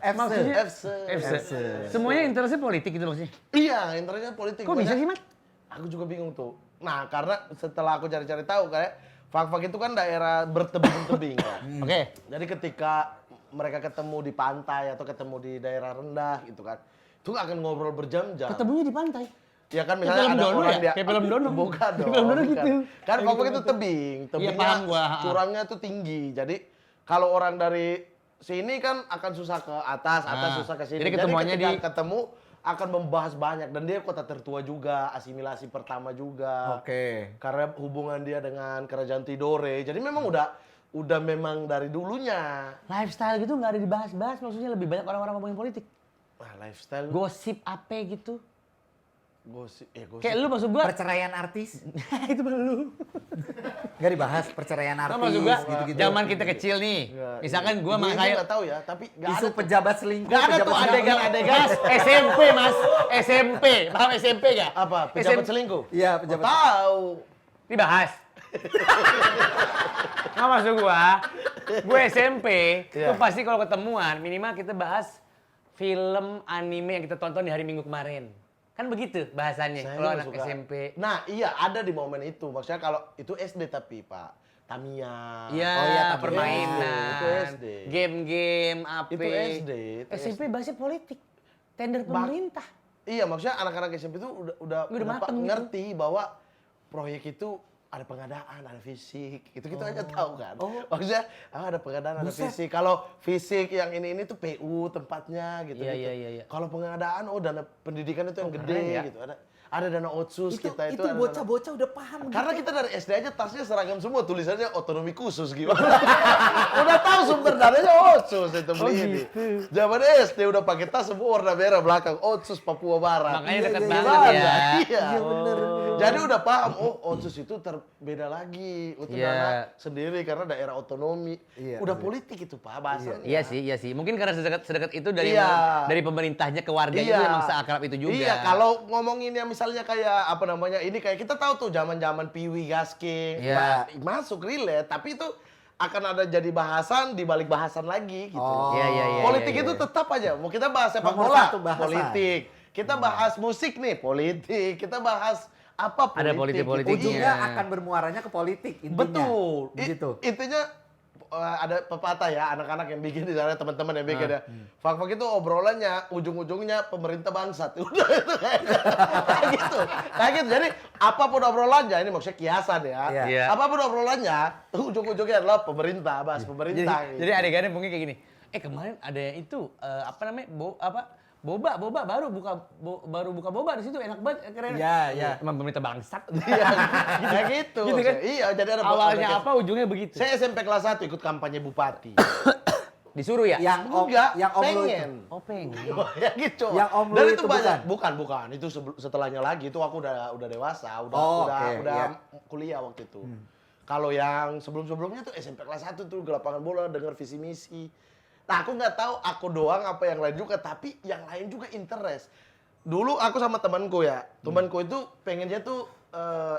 maksudnya FC. semuanya interestnya politik gitu maksudnya. Iya, internetnya politik. Kok bisa sih, Mat? Aku juga bingung tuh. Nah, karena setelah aku cari-cari tahu kayak Fakfak itu kan daerah bertebing-tebing kan. Oke. Jadi ketika mereka ketemu di pantai atau ketemu di daerah rendah gitu kan, itu akan ngobrol berjam-jam. Ketemunya di pantai. Ya kan Kayak misalnya film ada Dono orang ya? dia Kayak film Dono. bukan Kayak dong. film Dono bukan. gitu. Kan Kayak Fakfak gitu. itu tebing, tebingnya paham gua. curangnya tuh tinggi. Jadi kalau orang dari sini kan akan susah ke atas, susah ke sini. Jadi ketemuannya ketika ketemu akan membahas banyak dan dia kota tertua juga, asimilasi pertama juga. Oke. Karena hubungan dia dengan kerajaan Tidore. Jadi memang udah memang dari dulunya. Lifestyle gitu nggak ada dibahas-bahas, maksudnya lebih banyak orang-orang ngomongin politik. Nah, lifestyle Gosip apa gitu. gosip. Kayak lu maksud gua, Perceraian artis? itu baru lu. Nggak dibahas perceraian Nah, artis maksud gua, gitu-gitu. zaman kita kecil nih, Nggak, misalkan iya. gua Gue makanya nggak tahu ya, tapi nggak Isu ada tuh. pejabat selingkuh. Nggak ada tuh pejabat adegan-adegan. Mas, SMP mas, SMP, paham SMP gak? Apa? Pejabat selingkuh? Iya, Oh, pejabat. tahu. Dibahas. Nggak maksud gue SMP, Iya. tuh pasti kalau ketemuan minimal kita bahas film anime yang kita tonton di hari Minggu kemarin. Kan begitu bahasannya Saya kalau juga anak suka. SMP. Nah, iya ada di momen itu. Maksudnya kalau itu SD tapi, Pak. Tamiya. Iya, Oh iya, tapi permainan, itu SD. game-game, apa. Itu SD, itu SMP bahasnya politik, tender pemerintah. Iya, maksudnya anak-anak SMP itu udah mateng gitu. ngerti bahwa proyek itu ada pengadaan, ada fisik. Itu aja tahu kan. Maksudnya ada pengadaan, ada fisik. Kalau fisik yang ini tuh PU tempatnya gitu. Iya. Kalau pengadaan dana pendidikan itu yang gede keren ya. gitu. Ada dana otsus Itu kita itu ada dana- bocah-bocah udah paham Karena gitu. kita dari SD aja tasnya seragam semua, tulisannya otonomi khusus gimana. Udah tahu sumber dananya otsus itu beli ini. Zaman SD udah pakai tas semua warna merah belakang, otsus Papua Barat. Makanya dekat iya, banget Gimana? ya. Iya. Iya, bener. Jadi udah paham, otsus itu beda lagi. Itu Iya. dana sendiri karena daerah otonomi. Iya, Udah iya. politik itu Pak bahasanya. Iya sih. Mungkin karena sedekat itu dari Iya. dari pemerintahnya ke warganya itu emang seakrab itu juga. Iya, kalau ngomongin yang misalnya kayak apa namanya, ini kayak kita tahu tuh zaman-zaman Piwi Gasking, Iya. masuk relate, tapi itu akan ada jadi bahasan di balik bahasan lagi gitu. Oh. Iya. Politik iya. itu tetap aja. Mau kita bahas sepak Nomor bola, satu bahasan. politik. Kita bahas musik nih, politik. Kita bahas apa politik. Ada politik-politiknya. Ujungnya akan bermuaranya ke politik intinya. Betul. Begitu. Intinya ada pepatah ya, anak-anak yang bikin di sana, teman-teman yang bikin ya. Fak-fak itu obrolannya ujung-ujungnya pemerintah bangsat. Udah itu kayak gitu. Kayak gitu. Jadi apapun obrolannya, ini maksudnya kiasan ya. Iya. Apapun obrolannya, ujung-ujungnya adalah pemerintah, bahas pemerintah. gitu. Jadi adegannya mungkin kayak gini. Kemarin ada yang itu apa namanya? Boba baru buka boba di situ enak banget keren. Iya. Emang pemerintah bangsat. Iya, kayak gitu. Gitu kan? Iya, jadi ada Awalnya ada- apa ujungnya begitu. Saya SMP kelas 1 ikut kampanye bupati. Disuruh ya? Yang om, Enggak, yang om lu itu. pengen. Oh pengen. Ya gitu. Yang om lu Dan itu banyak. Bukan. Itu setelahnya lagi. Itu aku udah dewasa, oke, udah iya. kuliah waktu itu. Kalau yang sebelum-sebelumnya tuh SMP kelas 1 tuh ke lapangan bola denger visi misi. Nah, aku nggak tahu aku doang apa yang lain juga, tapi yang lain juga interest. Dulu aku sama temanku ya. Temanku itu pengennya tuh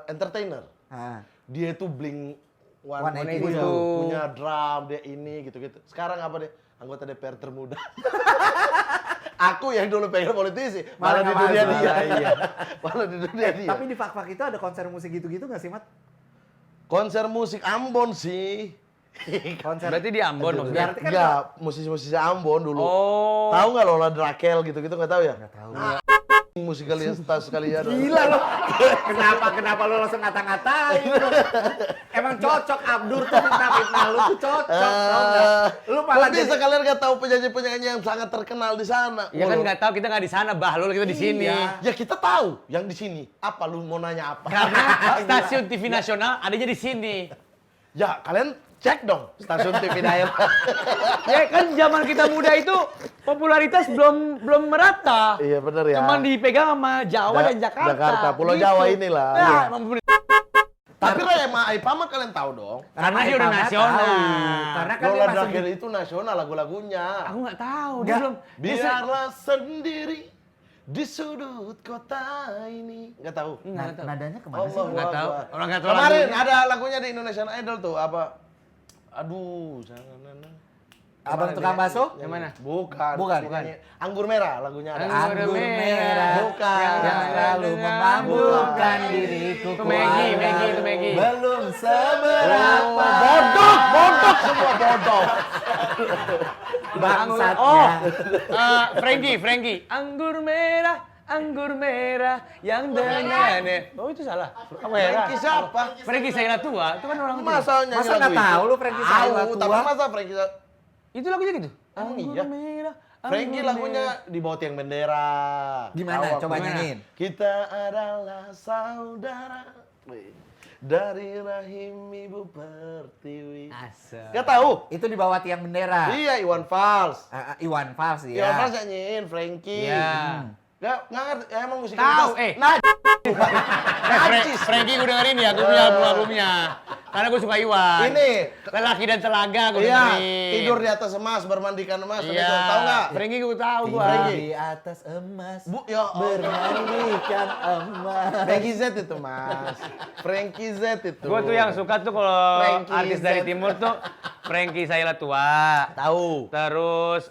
entertainer. Ah. Dia tuh Blink 182. punya drum, dia ini gitu-gitu. Sekarang apa deh? Anggota DPR termuda. Aku yang dulu pengen politisi, malah di nggak dunia masuk. dia. Iya. Malah di dunia dia. Tapi di Fak-Fak itu ada konser musik gitu-gitu nggak sih, Mat? Konser musik Ambon sih. Konser. Berarti di Ambon maksudnya. Berarti kan Enggak, musisi-musisi Ambon dulu. Oh. Tahu nggak Lola Drakel gitu-gitu nggak tahu ya? nggak tahu. Musikalitas sekalian. Gila lo. Kenapa lo langsung ngata-ngatain? Emang cocok Abdur tuh fitnah lu tuh cocok, tau nggak? Lu malah Tapi jadi sekalian nggak tahu penyanyi-penyanyi yang sangat terkenal di sana. Ya kan nggak tahu kita nggak di sana, Bahlul kita di sini. Iya. Ya kita tahu yang di sini. Apa lu mau nanya apa? Karena stasiun TV nasional adanya di sini. Ya kalian cek dong stasiun TV daerah. Ya kan zaman kita muda itu popularitas belum merata. Iya bener ya. Cuman dipegang sama Jawa dan Jakarta. Jakarta, Pulau Jawa inilah. Nah, Iya. emang bener. Tapi Raya sama Aipa mah kalian tahu dong. Karena dia udah Ipama nasional. tahu. Karena kan dia Lola masuk Drakel itu nasional lagu-lagunya. Aku nggak tahu, dia Nggak. belum. Biarlah sendiri di sudut kota ini. Nggak tahu. Nggak tahu. nadanya kemana sih? Allah. Nggak tahu. Orang nggak tahu Kemarin lagunya. ada lagunya di Indonesian Idol tuh apa? Aduh, jangan. Abang tukang bakso? Yang mana? Bukan. Bukan. Nyanyi Anggur Merah lagunya ada. Anggur Anggur merah. merah, Bukan. yang selalu memabukkan diriku. Itu Maggie, kuandang. Maggie, itu Maggie. Belum seberapa. Bodoh semua bodoh. Bangsatnya. Oh, Frankie. Anggur merah yang dengan. Oh itu salah. Frankie siapa? Frankie Saila tua, itu kan orang tua. Masa nyanyi Masa lagu nggak itu? tahu lu Frankie Saila Tahu, tua? tapi masa Frankie Itu lagunya gitu. Emang Anggur iya? merah. Frankie anggur lagunya merah. di bawah tiang bendera. Gimana? Tahu aku. Coba Gimana? nyanyiin. Kita adalah saudara dari rahim ibu pertiwi. Asal. Gak tahu? Itu di bawah tiang bendera. Iya, Iwan Fals. Iwan Fals ya. Iwan Fals nyanyiin Frankie. Iya. Gak ngerti, ya emang musik Tahu, Nah, Frankie gue dengerin ya, gue punya album-albumnya. Karena gue suka Iwan. ini Lelaki dan Telaga gue iya, dengerin. tidur di atas emas, bermandikan emas. Iya. Tahu nggak? Frankie gue tahu gue. Frankie. Di atas emas. Bu, ya Bermandikan emas. Frankie Z itu mas. Frankie Z itu. Gue tuh yang suka tuh kalau Frankie artis dari Z. timur tuh Frankie Saila tua. Tahu. Terus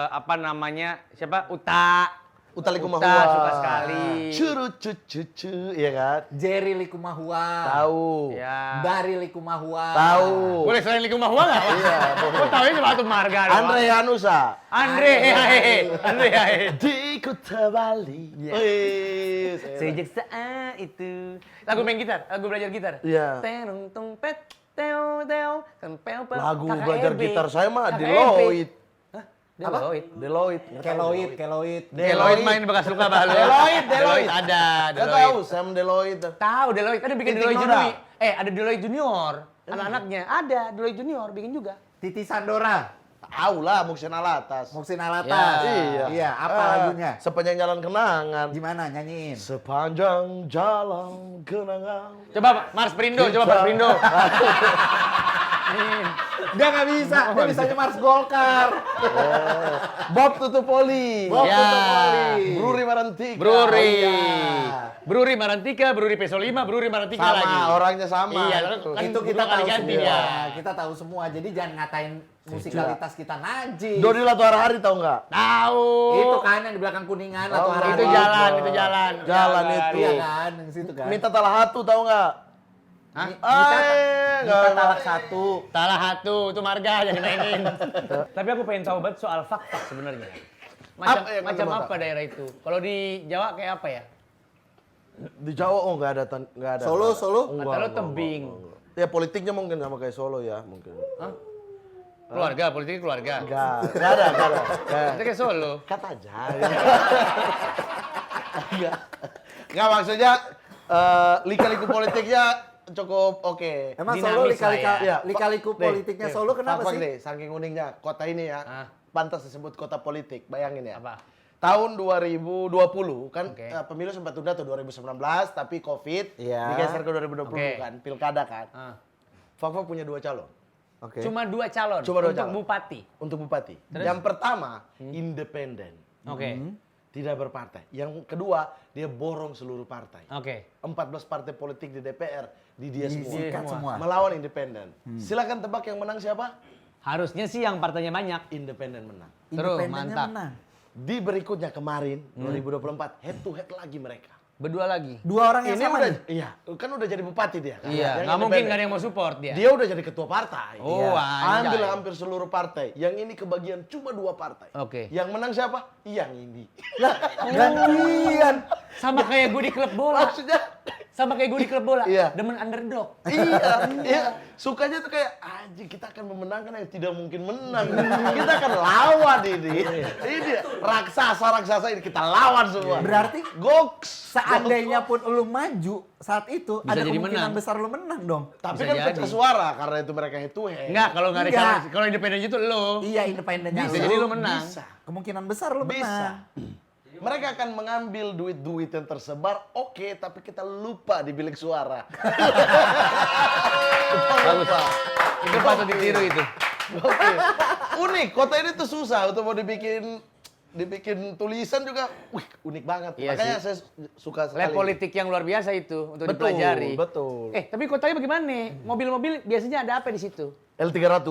apa namanya? Siapa? Uta. Utha Likumahua. Uta suka sekali. Curut cucu, iya kan? Jerry Likumahua. Tahu. Ya. Bari Likumahua. Tahu. Boleh selain Likumahua nggak? Iya, Gue tahu ini cuma Marga doang. Andre Hanusa. Andre Hehehe. Di Kuta Bali. Iya. Wih, Sejak saat itu. Lagu main gitar, lagu belajar gitar. Iya. Tenung tung pet, teo teo, kan pel pel. Lagu KKRB. belajar gitar saya mah KKRB. Deloitte. Deloitte. Deloitte. Keloid. Deloitte main bekas luka Bahlul. Deloitte. Ada. Gak tahu Sam Deloitte. Tahu Deloitte, ada bikin Titik Deloitte Nora. Junior. Ada Deloitte Junior. Anak-anaknya ada Deloitte Junior bikin juga. Titi Sandora. Tahu lah Muksin Alatas. Muksin Alatas. Iya. Iya, apa lagunya? Sepanjang jalan kenangan. Gimana nyanyiin? Sepanjang jalan kenangan. Coba Pak, Mars Perindo, coba Mars Perindo. Dia nggak bisa, dia bisanya Mars Golkar. Bob Tutupoli. Bob Ya. Tutupoli. Bruri Marantika. Bruri. Oh, iya. Bruri Marantika, Bruri Peso 5, Bruri Marantika Sama, lagi. orangnya sama. Iya, kan Itu kita dua kali tahu ganti semua. dia. Kita tahu semua. Jadi jangan ngatain musikalitas kita najis. Dodi Latuara Hari tahu nggak? Tahu. Itu kan yang di belakang Kuningan atau Oh, Harari. Itu jalan, itu jalan. Jalan itu. Iya kan, yang situ kan. Minta Talahatu tahu nggak? Hah? Kita talak satu. Salah satu, itu Marga yang dimainin. Tapi aku pengen tahu banget soal fakta sebenarnya. Macam Apa yang macam kamu apa daerah itu? Kalau di Jawa kayak apa ya? Di Jawa oh nggak ada nggak ada. Solo, nggak ada. Solo? Enggak, Kata lo enggak, tebing. enggak. Ya politiknya mungkin sama kayak Solo ya mungkin. Hah? Keluarga, politik keluarga. Enggak ada. Itu kayak Solo. Kata aja. Enggak maksudnya lika-liku politiknya cukup oke. Emang Dinamis Solo lah lika-lika ya. lika-liku Nih, politiknya nih, Solo kenapa fun-fun sih? nih, saking uniknya kota ini ya. Ah. Pantas disebut kota politik, bayangin ya. Apa? Tahun 2020 kan Oke. pemilu sempat tunda tuh 2019 tapi Covid Iya. digeser ke 2020 Oke. kan, pilkada kan. Ah. Fakfak punya 2 calon Oke. Cuma 2 calon Cuma 2 untuk calon. bupati. untuk bupati. Terus? Yang pertama independen, Oke. tidak berpartai. Yang kedua dia borong seluruh partai. Oke. 14 partai politik di DPR di dia semua. Disikat semua. Melawan independen. Silakan tebak yang menang siapa? Harusnya sih yang partainya banyak. Independen menang. Terus, Independennya mantap. menang. Di berikutnya kemarin 2024 head to head lagi mereka. Berdua lagi. 2 orang yang Ini sama udah nih. iya, kan udah jadi bupati dia kan. Iya, Yang nggak mungkin independen. nggak ada yang mau support dia. Dia udah jadi ketua partai. Oh, Iya. anjay. Ambil hampir seluruh partai. Yang ini kebagian cuma 2 partai. Oke. Yang menang siapa? Yang ini. Lah, gantian. Sama kayak gue di klub bola. Maksudnya Sama kayak gue di klub bola. Iya. Demen underdog. iya. Sukanya tuh kayak anjing kita akan memenangkan yang tidak mungkin menang. Kita akan lawan ini. Ini raksasa ini kita lawan semua. Berarti Goks. seandainya pun lu maju saat itu Bisa ada jadi kemungkinan menang. besar lu menang dong. Tapi Bisa kan jadi. pecah suara karena itu mereka head to head. Enggak, kalau nggak ada Enggak. calon, kalau independen itu lo. Iya, independennya Bisa jadi lu menang. Bisa. Kemungkinan besar lu Bisa. menang. Mereka akan mengambil duit-duit yang tersebar, oke, tapi kita lupa di bilik suara. Bagus. Itu patut ditiru itu. Oke. Unik, kota ini tuh susah untuk mau dibikin tulisan juga, wih, unik banget. Iya Makanya sih. saya suka sekali. Lab politik yang luar biasa itu untuk Betul, dipelajari. betul. Tapi kotanya bagaimana nih? Mobil-mobil biasanya ada apa di situ? L300.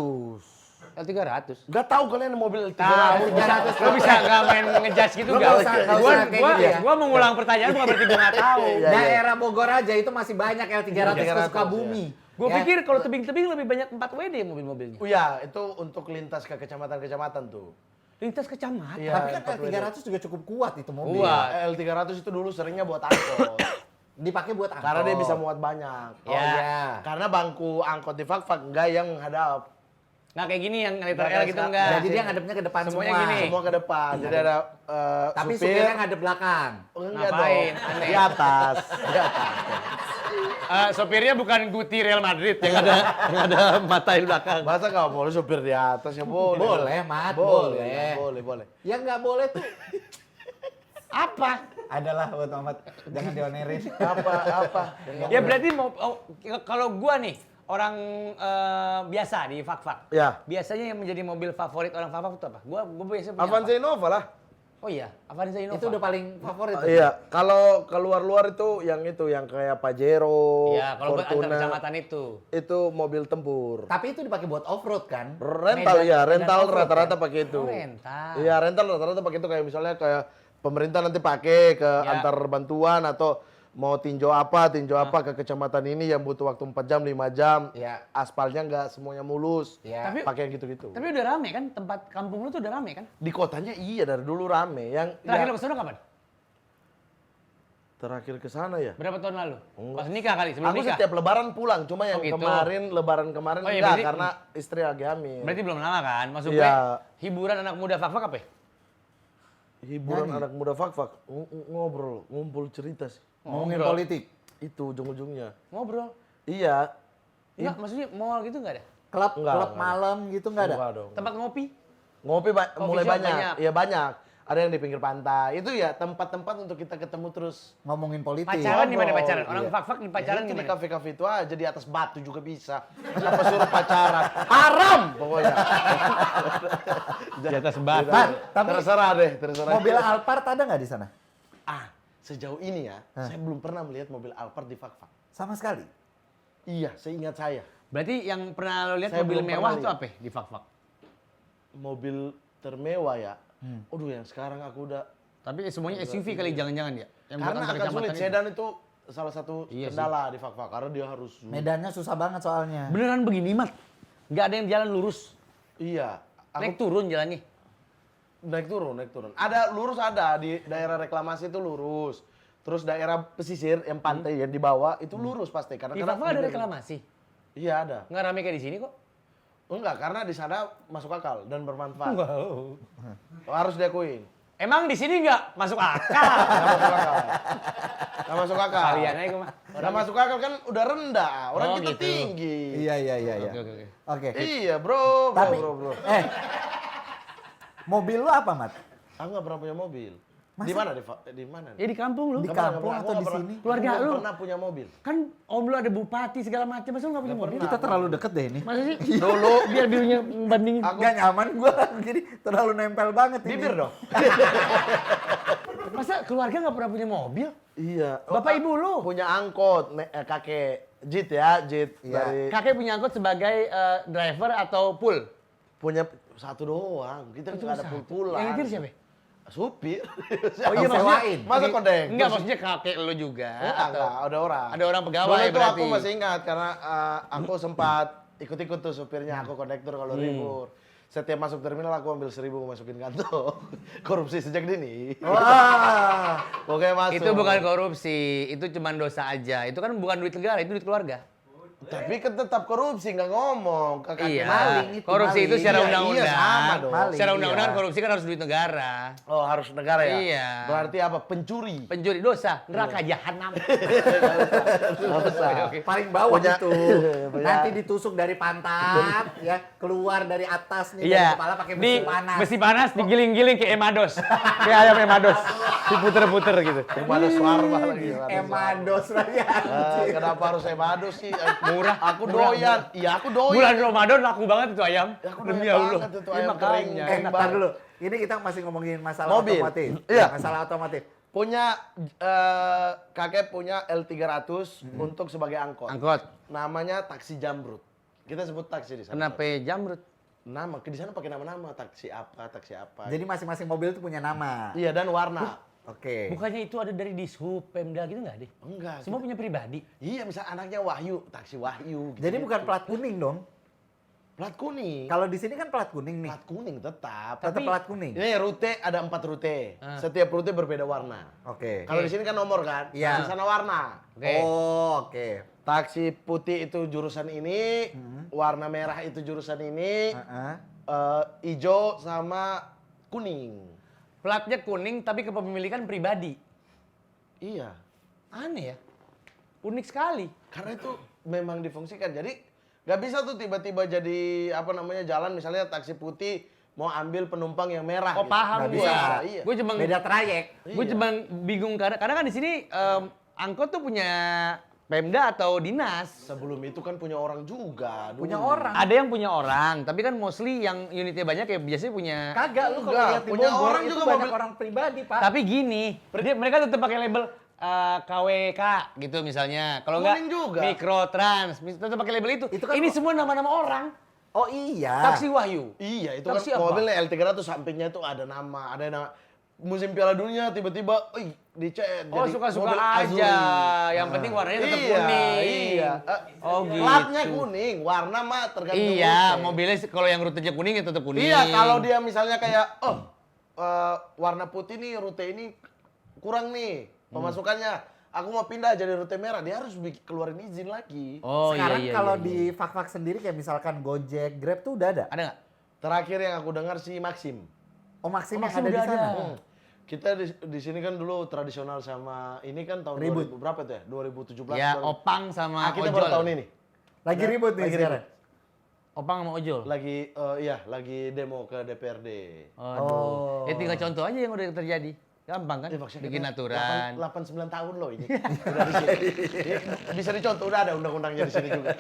L300. Gak tahu kalian mobil L300. Tahu, lo bisa nggak main ngejudge gitu Lo nggak? nggak usah kayak gitu ya. Gua mengulang pertanyaan bukan berarti gua nggak tahu. Iya, iya. Daerah Bogor aja itu masih banyak L300 ke 300, Sukabumi. Gua Ya. pikir kalau tebing-tebing lebih banyak 4 WD mobil-mobilnya. Oh iya, itu untuk lintas ke kecamatan-kecamatan tuh. Lintas kecamatan. Iya, Tapi kan 4 WD. L300 juga cukup kuat itu mobil. Kuat. L300 itu dulu seringnya buat angkot. Dipakai buat angkot. Karena dia bisa muat banyak. Oh iya. Karena bangku angkot di Fakfak enggak yang menghadap. Nggak kayak gini yang letter Nggak L gitu kayak enggak. Jadi dia ngadepnya ke depan Semuanya semua. gini. Semua ke depan. Jadi ada Tapi supir. supirnya ngadep belakang. Oh, enggak Ngapain? dong. Aneh. Di atas. Di atas. Sopirnya bukan Guti Real Madrid yang ada mata di belakang. Masa nggak boleh supir di atas ya boleh. Boleh, Mat, Boleh. boleh. Boleh. Yang nggak boleh tuh Apa? adalah buat Muhammad. Jangan dionerin. Apa? Ya berarti kalau gua nih orang biasa di Fakfak. Ya. Biasanya yang menjadi mobil favorit orang Fakfak itu apa? Gua biasanya punya Avanza Innova lah. apa? Oh iya, Avanza Innova. Itu udah paling favorit. tuh. Iya, kalau keluar-luar itu yang kayak Pajero, Iya, kalau buat antar Fortuner, kecamatan itu. itu mobil tempur. Tapi itu dipakai buat off-road kan? Rental Medan- ya, medan rental off-road rata-rata kan? pakai itu. Oh, rental. Iya, rental rata-rata pakai itu kayak misalnya kayak pemerintah nanti pakai ke Ya. antar bantuan atau mau tinjau apa ke kecamatan ini yang butuh waktu 4 jam, 5 jam. Iya. Aspalnya nggak semuanya mulus. Iya. Tapi- Pakai yang gitu-gitu. Tapi udah rame kan tempat kampung lu tuh udah rame kan? Di kotanya iya dari dulu rame. Yang Terakhir ya, lo kesana kapan? terakhir ke sana ya. Berapa tahun lalu? Enggak. Pas nikah kali, sebelum Aku nikah. setiap lebaran pulang, cuma yang Oh, gitu. lebaran kemarin Oh, iya, enggak berarti- karena istri lagi hamil. Berarti belum lama kan? Maksud gue Iya. hiburan anak muda Fakfak apa ya? Hiburan anak muda Fakfak ngobrol, ngumpul cerita sih. Ngomongin Ngobrol. politik. Itu ujung-ujungnya. Ngobrol. Iya. Enggak, maksudnya mall gitu enggak ada? Klub Enggak, klub enggak. malam gitu nggak ada? Enggak dong. Tempat ngopi? Ngopi Coffee mulai shop banyak. banyak. Iya banyak. Ada yang di pinggir pantai. Itu ya tempat-tempat untuk kita ketemu terus. Ngomongin politik. Pacaran di mana Ngobrol, pacaran? Orang iya. Fakfak di pacaran Ya, itu di di mana? kafe-kafe itu aja di atas batu juga bisa. Kenapa suruh pacaran? Haram pokoknya. Di atas batu. Mat, tapi Terserah deh, terserah. mobil Alphard ada nggak di sana? Sejauh ini ya, saya belum pernah melihat mobil Alphard di Fakfak. Sama sekali. Iya, seingat saya. Berarti yang pernah lo lihat Saya mobil belum mewah pernah tuh lihat. apa ya di Fakfak? Mobil termewah ya. Aduh, yang sekarang aku udah Tapi semuanya SUV kali jangan-jangan ya? Yang buat karena antar akan kecamatan sulit. itu. Sedan itu salah satu Iya sih. kendala di Fakfak karena dia harus Medannya susah banget soalnya. Beneran begini, Mat? Nggak ada yang jalan lurus. Iya. Aku Naik turun jalannya. naik turun. Ada lurus ada di daerah reklamasi itu lurus. Terus daerah pesisir yang pantai yang di bawah itu lurus pasti karena Di Fakfak ada reklamasi. Iya ada. Nggak rame kayak di sini kok. Enggak, karena di sana masuk akal dan bermanfaat. Harus diakuin. Emang di sini nggak masuk akal? Nggak masuk akal. Nggak masuk akal. Kalian aja mah. Nggak masuk akal kan udah rendah. Orang Oh, kita gitu. tinggi. Iya. Oke. Oke. Iya, bro. Tapi, Bro. mobil lu apa, Mat? Aku nggak pernah punya mobil. Masa? Di mana? Di mana? Ya di kampung lu. Di Nggak pernah, kampung nggak atau pernah. di Aku nggak sini? pernah. Keluarga Aku nggak lu. pernah punya mobil. Kan om lu ada bupati segala macam, masa lu nggak punya mobil? Kita terlalu deket deh ini. Masa sih? Dulu. Biar birunya bandingin. Gak nyaman gua, jadi terlalu nempel banget ini. Bibir dong. Masa keluarga nggak pernah punya mobil? Iya. Bapak ibu lu? Punya angkot, kakek Jit ya, Jit Iya. dari Kakek punya angkot sebagai driver atau pool? punya satu doang. Kita nggak ada pul-pulan. Yang nyetir siapa? Supir. Oh iya, sewain. Masa kondek? Enggak, maksudnya kakek lu juga. Enggak, ada orang. Ada orang pegawai Dulu itu berarti. aku masih ingat karena aku sempat ikut-ikut tuh supirnya, aku kondektur kalau libur. Setiap masuk terminal aku ambil 1.000 masukin kantong. Korupsi sejak dini. Wah. Pokoknya masuk. Itu bukan korupsi, itu cuma dosa aja. Itu kan bukan duit negara, itu duit keluarga. Tapi kan tetap korupsi, nggak ngomong. Kakak Iya. maling itu, Korupsi itu maling. secara Iya, undang-undang. iya, sama dong. Maling, Secara undang-undang iya. korupsi kan harus duit negara. Oh harus negara ya? Iya. Berarti apa? Pencuri. Pencuri dosa, neraka jahanam. Nggak usah. Oke. Paling bawah Punya- itu. punya- Nanti ditusuk dari pantat, ya keluar dari atas nih, dari Iya. kepala pakai Di besi panas. besi panas digiling-giling kayak emados. Kayak ayam emados. Diputer-puter gitu. Ada suarma lagi. Emados lagi. Kenapa harus emados sih? Murah. Aku Murah. doyan. Iya aku doyan. Bulan Ramadan laku banget itu ayam. Ya, aku Demi doyan Allah. banget itu Iya, ayam makanya. kering. Enak. Ntar dulu. Ini kita masih ngomongin masalah Mobil. otomotif. Iya. Masalah otomotif. Punya kakek punya L300 untuk sebagai angkot. Angkot. Namanya taksi jamrut. Kita sebut taksi di sana. Kenapa jamrut? Nama di sana pakai nama-nama taksi apa. Jadi masing-masing mobil itu punya nama. Iya dan warna. Oke. Bukannya itu ada dari Dishub, Pemda gitu nggak deh? Enggak. Semua punya pribadi. Iya, misal anaknya Wahyu, taksi Wahyu. Jadi bukan plat kuning dong. plat kuning. Kalau di sini kan plat kuning nih. Plat kuning tetap. Tetap tapi- plat kuning. Ini rute ada 4 rute. Ah. Setiap rute berbeda warna. Oke. Kalau di sini kan nomor kan? Iya. Di sana warna. Oke. Oh, oke. Taksi putih itu jurusan ini, warna merah itu jurusan ini, Heeh. hijau sama kuning. Platnya kuning tapi kepemilikan pribadi. Iya. Aneh ya. Unik sekali. Karena itu memang difungsikan. Jadi nggak bisa tuh tiba-tiba jadi apa namanya jalan misalnya taksi putih mau ambil penumpang yang merah. Oh, paham Nggak gue. bisa. Iya. Gue cuma Beda trayek. gue Iya. cuma bingung karena kan di sini angkot tuh punya Pemda atau dinas. Sebelum itu kan punya orang juga. dulu. Punya orang. Ada yang punya orang, tapi kan mostly yang unitnya banyak ya biasanya punya. Kagak lu kalau Enggak, lihat di punya Bogor orang itu juga banyak mobil- orang pribadi, Pak. Tapi gini, mereka tetap pakai label KWK gitu misalnya. Kalau enggak Kuning juga. Mikrotrans, tetap pakai label itu. Itu kan Ini kok- semua nama-nama orang. Oh iya. Taksi Wahyu. Iya, itu Taksi kan apa? mobilnya L300 sampingnya itu ada nama musim Piala Dunia tiba-tiba, dicet Oh, jadi suka-suka mobil aja. Azuri. Yang penting warnanya tetap Iya, kuning. Iya. Oh, gitu. Platnya kuning, warna mah tergantung Iya, rute. mobilnya kalau yang rutenya kuning ya tetap kuning. Iya, kalau dia misalnya kayak warna putih nih rute ini kurang nih pemasukannya. Aku mau pindah jadi rute merah, dia harus keluarin izin lagi. Oh Sekarang iya, iya, kalau iya, di fak-fak sendiri kayak misalkan Gojek, Grab tuh udah ada. ada nggak? Terakhir yang aku dengar si Maxim. Oh, Maxim Oh, yang Maxim ada di udah sana. ada. Kita di sini kan dulu tradisional sama ini kan tahun Ribut. 2000 berapa tuh ya? 2017. Ya, 2000. Opang sama Kita Ojol. baru tahun ini. Lagi ribut nih Lagi sekarang. Opang sama Ojol. Lagi lagi demo ke DPRD. Oh. Ya tinggal contoh aja yang udah terjadi. Gampang kan? Maksudnya Bikin kita aturan. 8-9 tahun loh ini. Udah di sini. Bisa dicontoh, udah ada undang-undangnya di sini juga.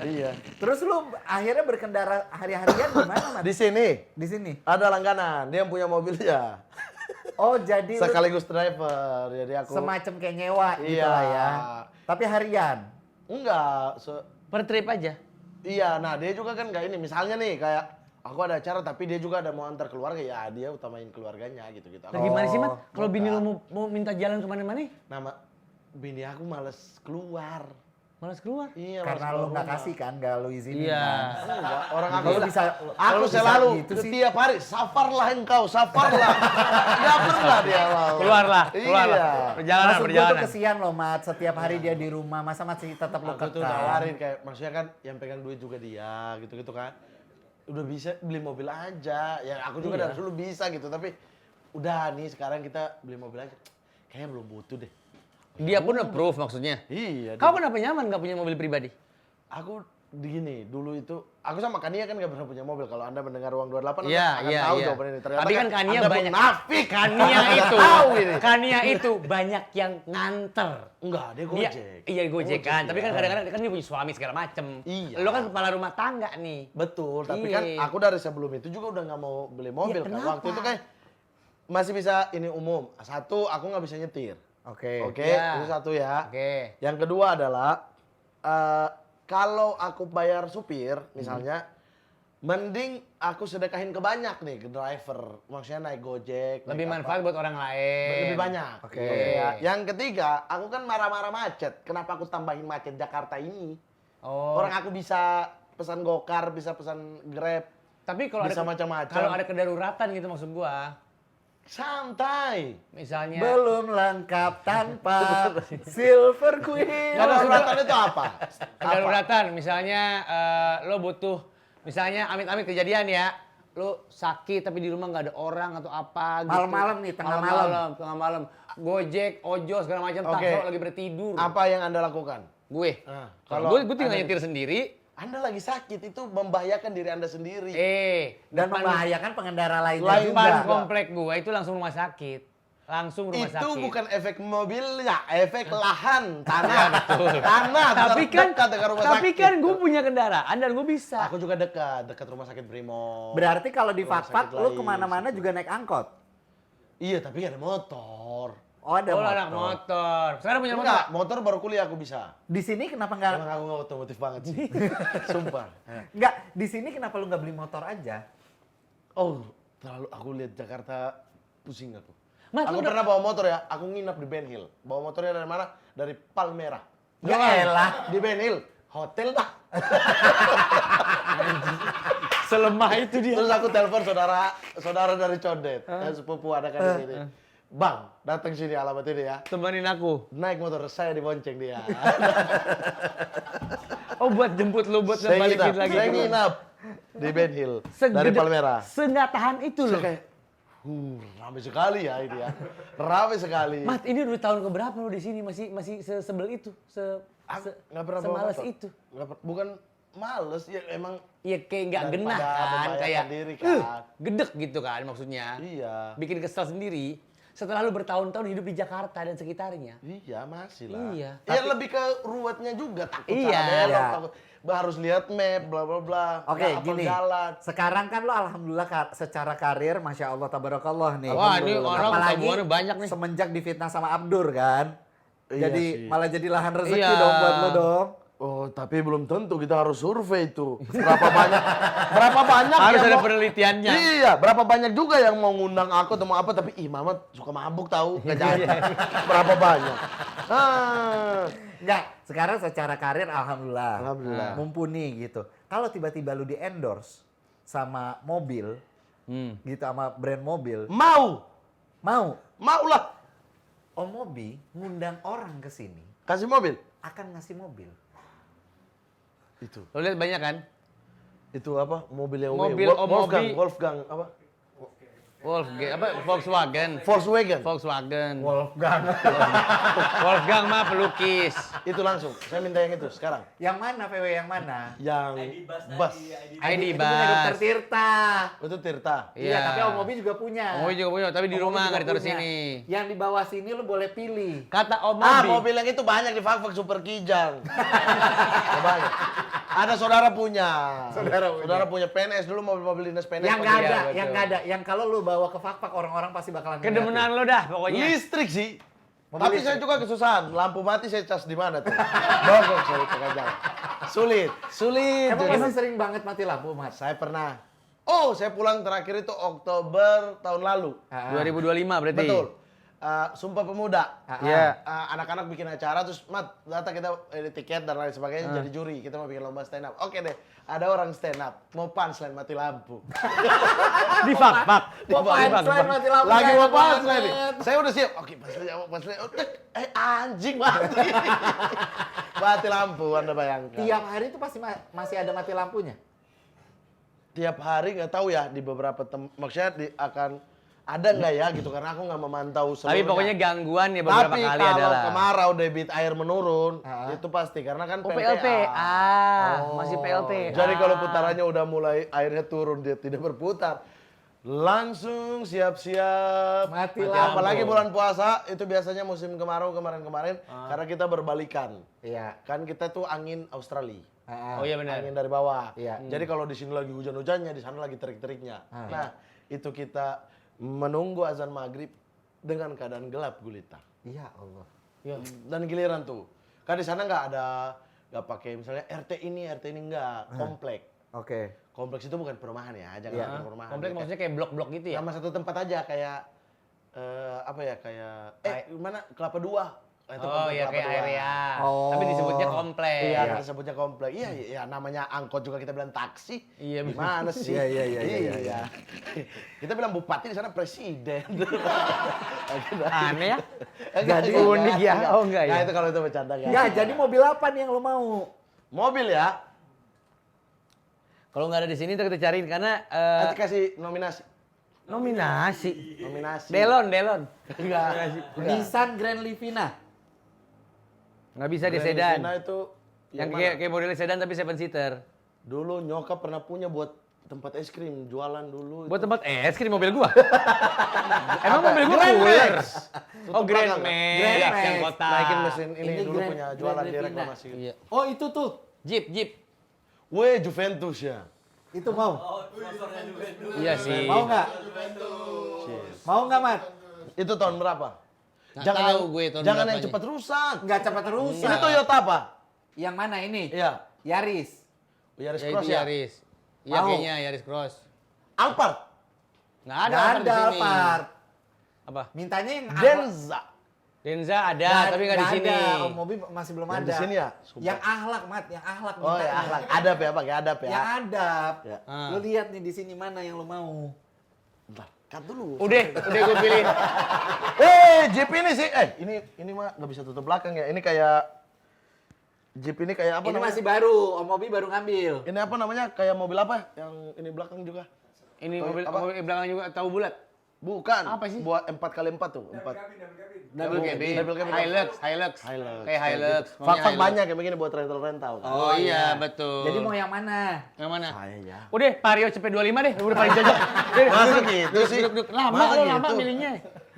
Iya. Terus lu akhirnya berkendara hari-harian gimana, Mat? Di sini Di sini. ada langganan, dia yang punya mobilnya. Oh, jadi lu Sekaligus driver. Jadi aku semacam kayak nyewa gitu Iya. lah ya. Tapi harian. enggak Per trip aja. iya, nah dia juga kan nggak ini. Misalnya nih kayak aku ada acara tapi dia juga ada mau antar keluarga, ya dia utamain keluarganya gitu-gitu. Lah gimana sih, Mat? Oh, Kalau bini bukan. lu mau minta jalan kemana-mana, Nama bini aku males keluar. malas keluar. Iya, Karena males lu keluar nggak rumah. kasih kan, nggak lu izinin Iya. kan. Enggak, orang aku Kalau bisa aku kalau bisa selalu gitu sih. setiap hari safarlah engkau, safarlah. Enggak pernah dia mau. Keluarlah. Iya. Perjalanan, Maksud gua tuh perjalanan. kesian loh, Mat. Setiap hari dia di rumah, masa masih tetap lu Aku tuh kekang. nawarin kayak maksudnya kan yang pegang duit juga dia gitu-gitu kan. udah bisa beli mobil aja. Ya aku juga dari dulu bisa gitu, tapi udah nih sekarang kita beli mobil aja. Kayaknya belum butuh deh. Dia pun approve maksudnya. Iya. Kau kenapa nyaman nggak punya mobil pribadi? Aku gini, dulu itu aku sama Kania kan gak pernah punya mobil. Kalau Anda mendengar Uang 28 Iya, Anda akan iya, tahu iya. jawaban ini. Ternyata Tapi kan Kania Anda banyak. munafik. Kania itu, Tahu ini. Kania itu banyak yang nganter. Enggak, dia Dia, Gojek. iya Gojek kan, tapi kan iya. kadang-kadang kan dia punya suami segala macem. Iya. Lo kan kepala rumah tangga nih. Betul, tapi Iya. kan aku dari sebelum itu juga udah nggak mau beli mobil kan. kenapa? Waktu itu kan masih bisa ini umum. Satu, aku nggak bisa nyetir. Oke. Oke, Ya. itu satu ya. Oke. Yang kedua adalah kalau aku bayar supir misalnya, mending aku sedekahin ke banyak nih ke driver. Maksudnya naik Gojek. Lebih naik manfaat buat orang lain. lebih banyak. Oke. Ya. Yang ketiga, aku kan marah-marah macet. Kenapa aku tambahin macet Jakarta ini? Oh. Orang aku bisa pesan Gokar, bisa pesan Grab. Tapi kalau bisa ada macam-macam. kalau ada kedaruratan gitu maksud gua. Santai. Misalnya Belum lengkap tanpa Silver Queen. Kedaruratan itu apa? kedaruratan misalnya lo butuh misalnya amit-amit kejadian ya. Lo sakit tapi di rumah nggak ada orang atau apa gitu. Malam-malam nih, tengah tengah malam. Gojek, ojol segala macam Oke. tak lagi bertidur. Apa yang Anda lakukan? Gue. Kalau Kalau gue tinggal ada- nyetir sendiri. Anda lagi sakit, itu membahayakan diri Anda sendiri. Dan depan- membahayakan pengendara lainnya Lain depan juga. komplek gue itu langsung rumah sakit. Langsung rumah Itu sakit. bukan efek mobilnya, efek lahan, tanah. Tanah, tapi kan dekat dengan rumah tapi sakit. kan gue punya kendaraan dan gue bisa. Aku juga dekat rumah sakit Brimo. Berarti kalau di Rumah Fakfak sakit lu lain, kemana-mana juga naik angkot. Iya, tapi gak ada motor. Oh ada Oh, motor. anak motor. Sekarang punya motor. Enggak, motor baru kuliah aku bisa. Di sini kenapa nggak? Emang aku gak otomotif banget sih. Sumpah. Nggak. Di sini kenapa lu nggak beli motor aja? Oh, terlalu aku lihat Jakarta pusing aku. Mat, Aku lu pernah bawa motor ya, aku nginap di Ben Hill. Bawa motornya dari mana? Dari Palmerah. Ya elah. Di Ben Hill, hotel dah. Selemah itu dia. Terus aku telepon saudara dari Condet, sepupu ada kan di sini. Bang, datang sini alamat ini ya. Temenin aku. Naik motor saya dibonceng dia. Oh buat jemput lu buat saya balikin nginap, lagi. saya ke- nginap di Ben Hill dari Segede- Palmerah. Senggak tahan itu Saya loh. kayak, ramai sekali ya ini ya. Ramai sekali. Mat, ini udah tahun keberapa lo di sini masih sebel itu, Aku nggak pernah bawa semales motor. itu. Bukan males, ya emang Ya kayak nggak Daripada genah kan, membahayakan kayak diri kan. gedek gitu kan maksudnya. iya. Bikin kesel sendiri. Setelah lu bertahun-tahun hidup di Jakarta dan sekitarnya. Iya, masih lah. Iya. Ya lebih ke ruwetnya juga, takut Iya. salah belok, Iya. takut harus lihat map, bla bla bla. Oke, nggak hafal gini. jalan. Sekarang kan lo alhamdulillah secara karir, masya Allah, tabarakallah nih. Wah, ini orang Apalagi tabungannya banyak nih. semenjak difitnah sama Abdur kan. Iya Jadi sih. malah jadi lahan rezeki Iya. dong buat lo dong. Oh, tapi belum tentu kita harus survei itu. Berapa banyak Harus yang ada mau- penelitiannya. Iya, berapa banyak juga yang mau ngundang aku atau mau apa, tapi ih Mamat suka mabuk tahu, nggak jadi. Berapa banyak? Enggak, sekarang secara karir alhamdulillah. Alhamdulillah. Mumpuni gitu. Kalau tiba-tiba lu di endorse sama mobil, gitu sama brand mobil, Mau lah Om Mobi ngundang orang ke sini kasih mobil. akan ngasih mobil. Itu. Lo lihat banyak kan? Itu apa? Mobilnya Mobil Om Mobi. Wolfgang apa? Volkswagen. Volkswagen. Wolfgang. Wolfgang mah pelukis. Itu langsung. Saya minta yang itu sekarang. Yang mana VW yang mana? Yang bus. ID Itu punya Dokter Bas. Tirta. Itu Tirta. Iya, tapi Om Mobi juga punya. Om Mobi juga punya, tapi di Om Mobi rumah juga nggak ditaruh punya. sini. Yang di bawah sini lu boleh pilih. Kata Om Ah, Mobi. mobil yang itu banyak di Fakfak Super Kijang. banyak. Ada saudara punya. Saudara punya PNS dulu, mobil-mobil dinas PNS. Yang nggak Iya, ada, betul. yang nggak ada. Yang kalau lu bawa ke Fakfak orang-orang pasti bakalan Kedemenan lo dah pokoknya. Listrik sih. Mobil Tapi listrik. saya juga kesusahan. Lampu mati saya cas di mana tuh? Bogor saya tengah jalan. Sulit. Emang Jadi, masih sering banget mati lampu, Mas? saya pernah. Oh, saya pulang terakhir itu Oktober tahun lalu. 2025 berarti. Betul. Sumpah Pemuda. Iya. Anak-anak bikin acara terus Mat, datang kita tiket dan lain sebagainya jadi juri. Kita mau bikin lomba stand up. Oke deh. Ada orang stand up mau punchline mati lampu. Di fak. Mau punchline mati lampu. Lagi enak mau punchline banget. nih. Saya udah siap. Oke, punchline. Anjing mati. Mati lampu Anda bayangkan. Tiap hari itu pasti masih ada mati lampunya. tiap hari nggak tahu ya di beberapa maksudnya akan ada nggak ya gitu karena aku nggak memantau seluruhnya. Tapi pokoknya gangguan ya beberapa Tapi kali kalau adalah. kemarau debit air menurun itu pasti karena kan Oh, PLTA. PLTA. Masih PLTA. Jadi kalau putarannya udah mulai airnya turun dia tidak berputar. Langsung siap-siap. Mati Apalagi lampu. bulan puasa itu biasanya musim kemarau kemarin-kemarin karena kita berbalikan. Iya. Kan kita tuh angin Australia. Oh iya benar. Angin dari bawah. Iya. Jadi kalau di sini lagi hujan-hujannya, di sana lagi terik-teriknya. Nah, itu kita menunggu azan maghrib dengan keadaan gelap gulita. Iya Allah. Dan giliran tuh, kan di sana nggak pakai misalnya RT ini nggak komplek. Oke. Kompleks itu bukan perumahan ya, jangan Iya. bukan perumahan. Komplek maksudnya kayak blok-blok gitu ya? Sama satu tempat aja kayak apa ya kayak mana Kelapa Dua. Itu Oh komplek iya Kelapa kayak Dua. area. Oh. Tapi disebutnya komplek. Iya, kita sebutnya komplek. Iya, ya namanya angkot juga kita bilang taksi. Iya, Gimana sih? Iya. Kita bilang bupati di sana presiden. Aneh ya? Jadi unik ya? Oh, enggak ya? Nah, itu kalau itu bercanda kan. Ya, jadi mobil apa nih yang lo mau? Mobil ya. Kalau nggak ada di sini ntar kita cariin karena Nanti kasih nominasi. nominasi. Nominasi. Delon. Enggak. Nissan Grand Livina. Nggak bisa di Grand sedan. Livina itu Yang mana? kayak modelnya sedan tapi 7 seater. Dulu nyokap pernah punya buat tempat es krim, jualan dulu. Buat tempat es krim mobil gua. Emang mobil gua Grand cooler. Max. Oh Tutup Grand belakang. Max. Grand Yang Max. kota. Naikin mesin ini Ini dulu Grand- punya Grand jualan di Livina. reklamasi. Iya. Oh, itu tuh. Jeep. Weh, Juventus ya. Itu mau. Iya sih. Mau nggak? Mau nggak, Mat? Itu tahun berapa? Nggak tahu gue tahun jangan yang berapanya. cepat rusak. Nggak cepat rusak. Ini Toyota apa? Yang mana ini? Iya. Yaris. Yaris Ya Cross itu ya. Yaris. Iya Mau. kayaknya Yaris Cross. Alphard. Nggak ada Nggak Alphard di ada sini. Alphard. Apa? Mintanya yang Denza. Denza ada tapi nggak di sini. Ada. Oh, mobil masih belum Yang ada. di sini ya? Sumpah. Yang ahlak, Mat. Yang ahlak Oh ya, mintanya. akhlak. Adab ya, pakai adab ya. Yang adab. Ya. Ah. Lu lihat nih di sini mana yang lu mau. Bentar, cut dulu. Udah gue pilih. Jeep ini sih. Ini mah nggak bisa tutup belakang ya. Ini kayak Jeep ini kayak apa Ini namanya? masih baru. Om Mobi baru ngambil. Ini apa namanya? Kayak mobil apa? Yang ini belakang juga. Ini Toy- mobil apa? mobil belakang juga tahu bulat. Bukan. Apa sih? Buat 4x4 tuh, 4. Double cabin. Double cabin. Hilux. Hilux. Kayak Hilux. maunya Fak-fak Hilux. banyak kayak begini buat rental-rental. Oh iya, betul. Jadi mau yang mana? yang mana? Saya ya. Udah, Vario CP25 deh, udah paling cocok. Udah, Masa duduk, gitu duduk, sih? duduk. Lama Masa lo, lama gitu? milihnya.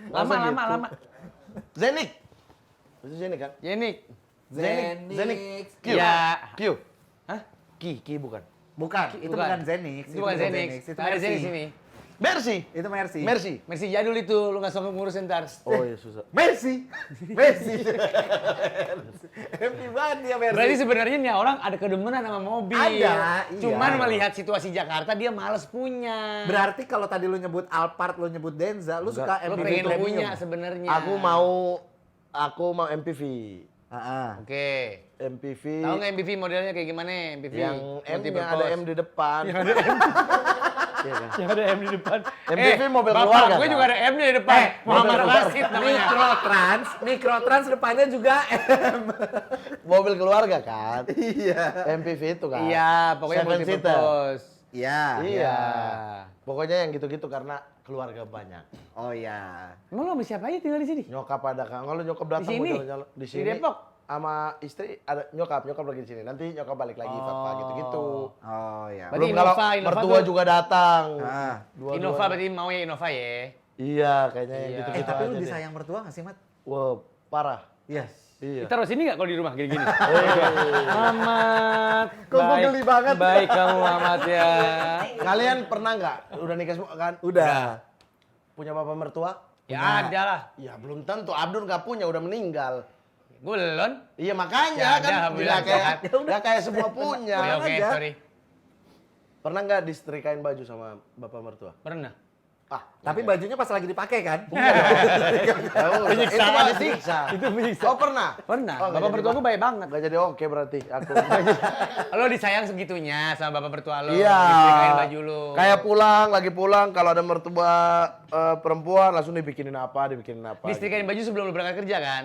Masa gitu? Lama. Zenik. Itu Zenik kan? Jenik. Zenik. Q. Iya. Q. Hah? Ki bukan. Bukan, itu bukan Zenix. Itu bukan Zenix. Itu Ada Mercy. Zenix sini. Mercy. Itu Mercy. Mercy. Mercy jadul itu, lu nggak sanggup ngurusin ntar. Oh iya susah. Mercy. Mercy. Happy banget dia Mercy. Berarti sebenarnya nih orang ada kedemenan sama mobil. Ada, iya. Cuman melihat situasi Jakarta dia males punya. Berarti kalau tadi lu nyebut Alphard, lu nyebut Denza, lu suka Lu MPV pengen premium. punya sebenarnya. Aku mau MPV. Oke. MPV. Tahu nggak MPV modelnya kayak gimana? MPV. Yang M Multi yang ada purpose. M di depan. Iya kan? Yang ada M di depan. MPV mobil bapak keluarga, gue kan? juga ada M di depan. Muhammad mobil Rashid namanya. Mikrotrans depannya juga M. Mobil keluarga kan? Iya. MPV itu kan? Iya, pokoknya Seven multi seater. purpose. Iya. Iya. Pokoknya yang gitu-gitu karena keluarga banyak. Oh iya. Emang lo sama siapa aja tinggal di sini? Nyokap ada kan? Kalau nyokap datang Di sini? mau jalan-jalan di Di sini. Depok? Sama istri ada nyokap lagi di sini. Nanti nyokap balik lagi papa gitu-gitu. Oh iya. Berarti Belum kalau Innova mertua tuh- juga datang. Ah. Dua-duanya. Innova berarti mau ya Innova ya. Iya, kayaknya yang Iya. gitu-gitu Tapi lu aja deh. disayang mertua gak sih, Mat? Wah, parah. Iya. Iya. Taruh sini nggak kalau di rumah gini-gini? Iya. Mamat. Kok gua geli banget? Baik kamu Mamat ya. Kalian pernah nggak udah nikah semua kan? Udah. Punya bapak mertua? Ya Nah. ada lah. Ya belum tentu. Abdur nggak punya, udah meninggal. Gue belum. Iya makanya Ya, kan ada, alhamdulillah, nggak kayak sehat. nggak kayak semua punya. Oke, aja. sorry. Pernah nggak disetrikain baju sama bapak mertua? Pernah. Ah, Tapi bajunya pas lagi dipakai kan? ya udah. Itu mah disiksa. Itu menyiksa. Oh pernah? Pernah. Oh, nggak Bapak jadi mertua gue baik banget. Nggak jadi oke berarti aku. Lo disayang segitunya sama bapak mertua lo. Iya. Disetrikain baju lo. Kayak lagi pulang kalau ada mertua perempuan langsung dibikinin apa. Disetrikain baju sebelum lo berangkat kerja kan?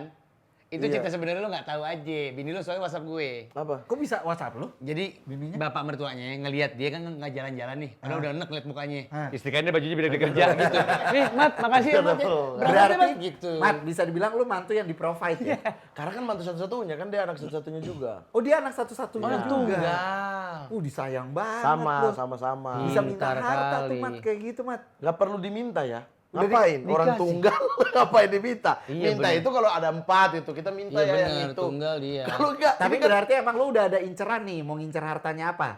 Itu Iya. cerita sebenarnya lo nggak tahu aja. Bini lo soalnya WhatsApp gue. Apa? Kok bisa WhatsApp lu? Jadi Bininya? bapak mertuanya ngelihat dia kan nggak jalan-jalan nih, padahal udah enek liat mukanya. Ah. Istrikannya bajunya beda kerja gitu. Nih, Mat, makasih ya, Mat. ya. Berangkat ya, Berarti Mat, gitu. Mat, bisa dibilang lu mantu yang di-provide ya? Karena kan mantu satu-satunya, kan dia anak satu-satunya juga. Oh dia anak satu-satunya Anak juga. tunggal. Disayang banget Sama, lu. sama-sama. Bisa minta Pintar harta tuh kali. Mat, kayak gitu Mat. Nggak perlu diminta ya. Udah Ngapain? Orang dikasih. tunggal ngapain diminta? Iya, Minta bener. itu kalau ada 4 itu, kita minta Iya ya yang bener, itu. tunggal dia. Kalau enggak, Tapi ini kan berarti emang lu udah ada inceran nih, mau ngincer hartanya apa?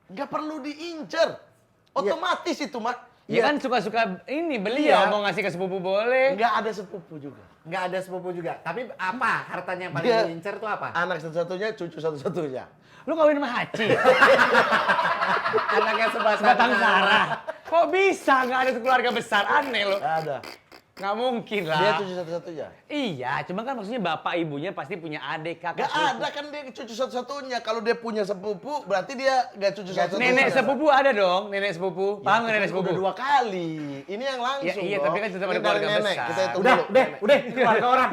nggak perlu diincer. Otomatis itu mah. Ya kan suka-suka ini beliau Iya. mau ngasih ke sepupu boleh. Nggak ada sepupu juga. Nggak ada sepupu juga. Tapi apa hartanya yang paling Dia- lu incer tuh apa? Anak satu-satunya, cucu satu-satunya. Lu kawin sama Haji? Anaknya Batang Sarah. Kok bisa nggak ada keluarga besar? Aneh lo. Nggak ada. Nggak mungkin lah. Dia cucu satu-satunya. Iya, cuma kan maksudnya bapak ibunya pasti punya adik, kakak. Nggak sepupu. ada kan dia cucu satu-satunya. Kalau dia punya sepupu, berarti dia nggak cucu satu-satunya. Nenek sepupu ada dong, nenek sepupu. Ya, Paham nggak itu nenek kan sepupu? udah 2 kali. Ini yang langsung. Ya, iya, dong. tapi kan tetap ada Ini dari keluarga nenek. besar. Kita hitung Udah, dulu. udah, keluarga orang.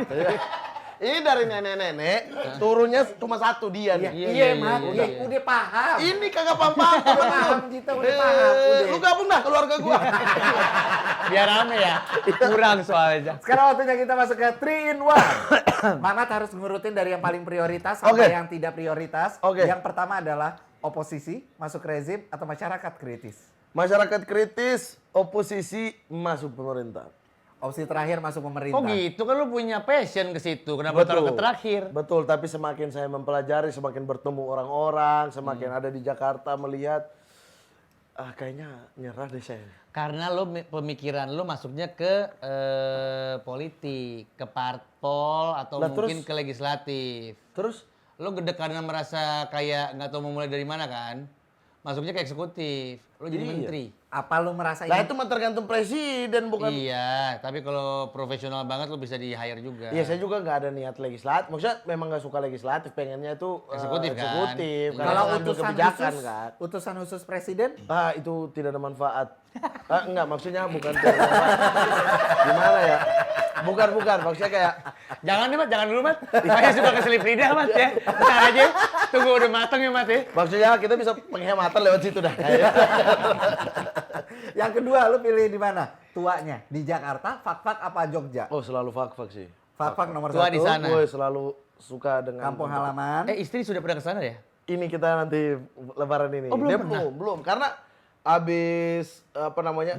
Ini dari nenek-nenek, turunnya cuma satu dia nih. Iya, Iya, iya, Mat, iya, udah paham. Ini kagak paham-paham. Udah paham, Cita, udah paham. Udah. Lu gabung dah keluarga gua. Biar rame ya. Kurang soalnya. Sekarang waktunya kita masuk ke 3 in 1. Mamat harus ngurutin dari yang paling prioritas sampai Oke. yang tidak prioritas. Oke. Yang pertama adalah oposisi, masuk rezim, atau masyarakat kritis. Masyarakat kritis, oposisi masuk pemerintah. Opsi terakhir masuk pemerintah. Kok gitu kan lu punya passion ke situ. Kenapa taruh ke terakhir? Betul, tapi semakin saya mempelajari, semakin bertemu orang-orang, semakin ada di Jakarta melihat, kayaknya nyerah deh saya. Karena lo pemikiran lo masuknya ke politik, ke parpol atau Lah, mungkin terus? ke legislatif. Terus Lo gede karena merasa kayak nggak tahu mau mulai dari mana kan? Masuknya ke eksekutif. Lo jadi Iya. menteri. Apa lu merasa lah ini? itu mah tergantung presiden bukan. Iya, tapi kalau profesional banget lo bisa di hire juga. Iya, saya juga nggak ada niat legislatif. Maksudnya memang nggak suka legislatif, pengennya itu Eksekutif, kan? eksekutif. Iya. karena Kalau ngambil utusan kebijakan khusus, kan. utusan khusus presiden, Itu tidak ada manfaat. Enggak, maksudnya bukan tidak ada manfaat. Gimana ya? Bukan, maksudnya kayak Jangan nih, Mat. Jangan dulu, Mat. Saya suka keselip lidah, Mat, ya. Bentar aja. Tunggu udah mateng ya, Mat, ya. maksudnya kita bisa penghematan lewat situ dah. yang kedua lu pilih di mana? Tuanya di Jakarta, Fak-Fak apa Jogja? Oh, selalu fak-fak sih. Fak-Fak nomor Tua 1. di sana. Gue selalu suka dengan Kampung halaman. Istri sudah pernah ke sana ya? Ini kita nanti lebaran ini. Oh, belum Dia pernah? belum. Karena abis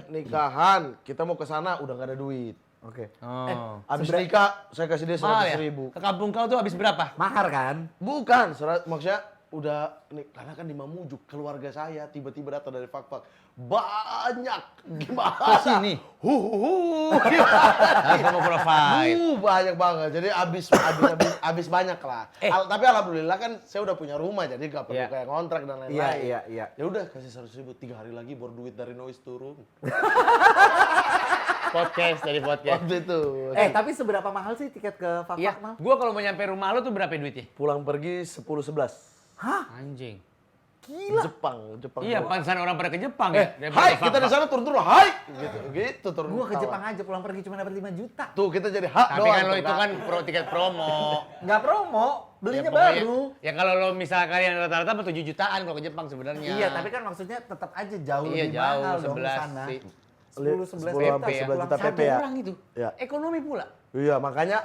nikahan, kita mau ke sana udah gak ada duit. Oke. Oh. Abis nikah, saya kasih dia Mahal 100 ya? ribu. Ke kampung kau tuh habis berapa? Mahar kan? Bukan, maksudnya udah karena kan di Mamujuk keluarga saya tiba-tiba datang dari Fak-Fak banyak gimana Sini. Huhuhu. Aku mau provide. Banyak banget jadi abis banyak lah. Tapi alhamdulillah kan saya udah punya rumah jadi gak perlu Iya. kayak kontrak dan lain-lain. Iya. Ya udah kasih 100 ribu 3 hari lagi baru duit dari Noise turun. Podcast dari podcast. Waktu itu. Tapi seberapa mahal sih tiket ke Fak-Fak, Iya, Mal? gua kalau mau nyampe rumah lu tuh berapa duitnya? Pulang pergi 10-11. Anjing. Jepang. Iya, pantesan orang pada ke Jepang ya. Hai, kita di sana turun-turun, hai. Gitu turun. Gua ke pesawat. Jepang aja pulang pergi cuma dapat 5 juta. Tuh kita jadi hak Tapi kan lo itu kan tiket promo. Nggak promo, belinya Ya, pokoknya- baru. Ya kalau lo misalkan yang rata-rata mah 7 jutaan kalau ke Jepang sebenarnya. Iya, tapi kan maksudnya tetap aja jauh Iya, lebih jauh, mahal dong 11 sana. sih. 10-11 10 juta sampai ya. 11 juta Satu PP ya. orang itu. Ya. Ekonomi pula. Iya, makanya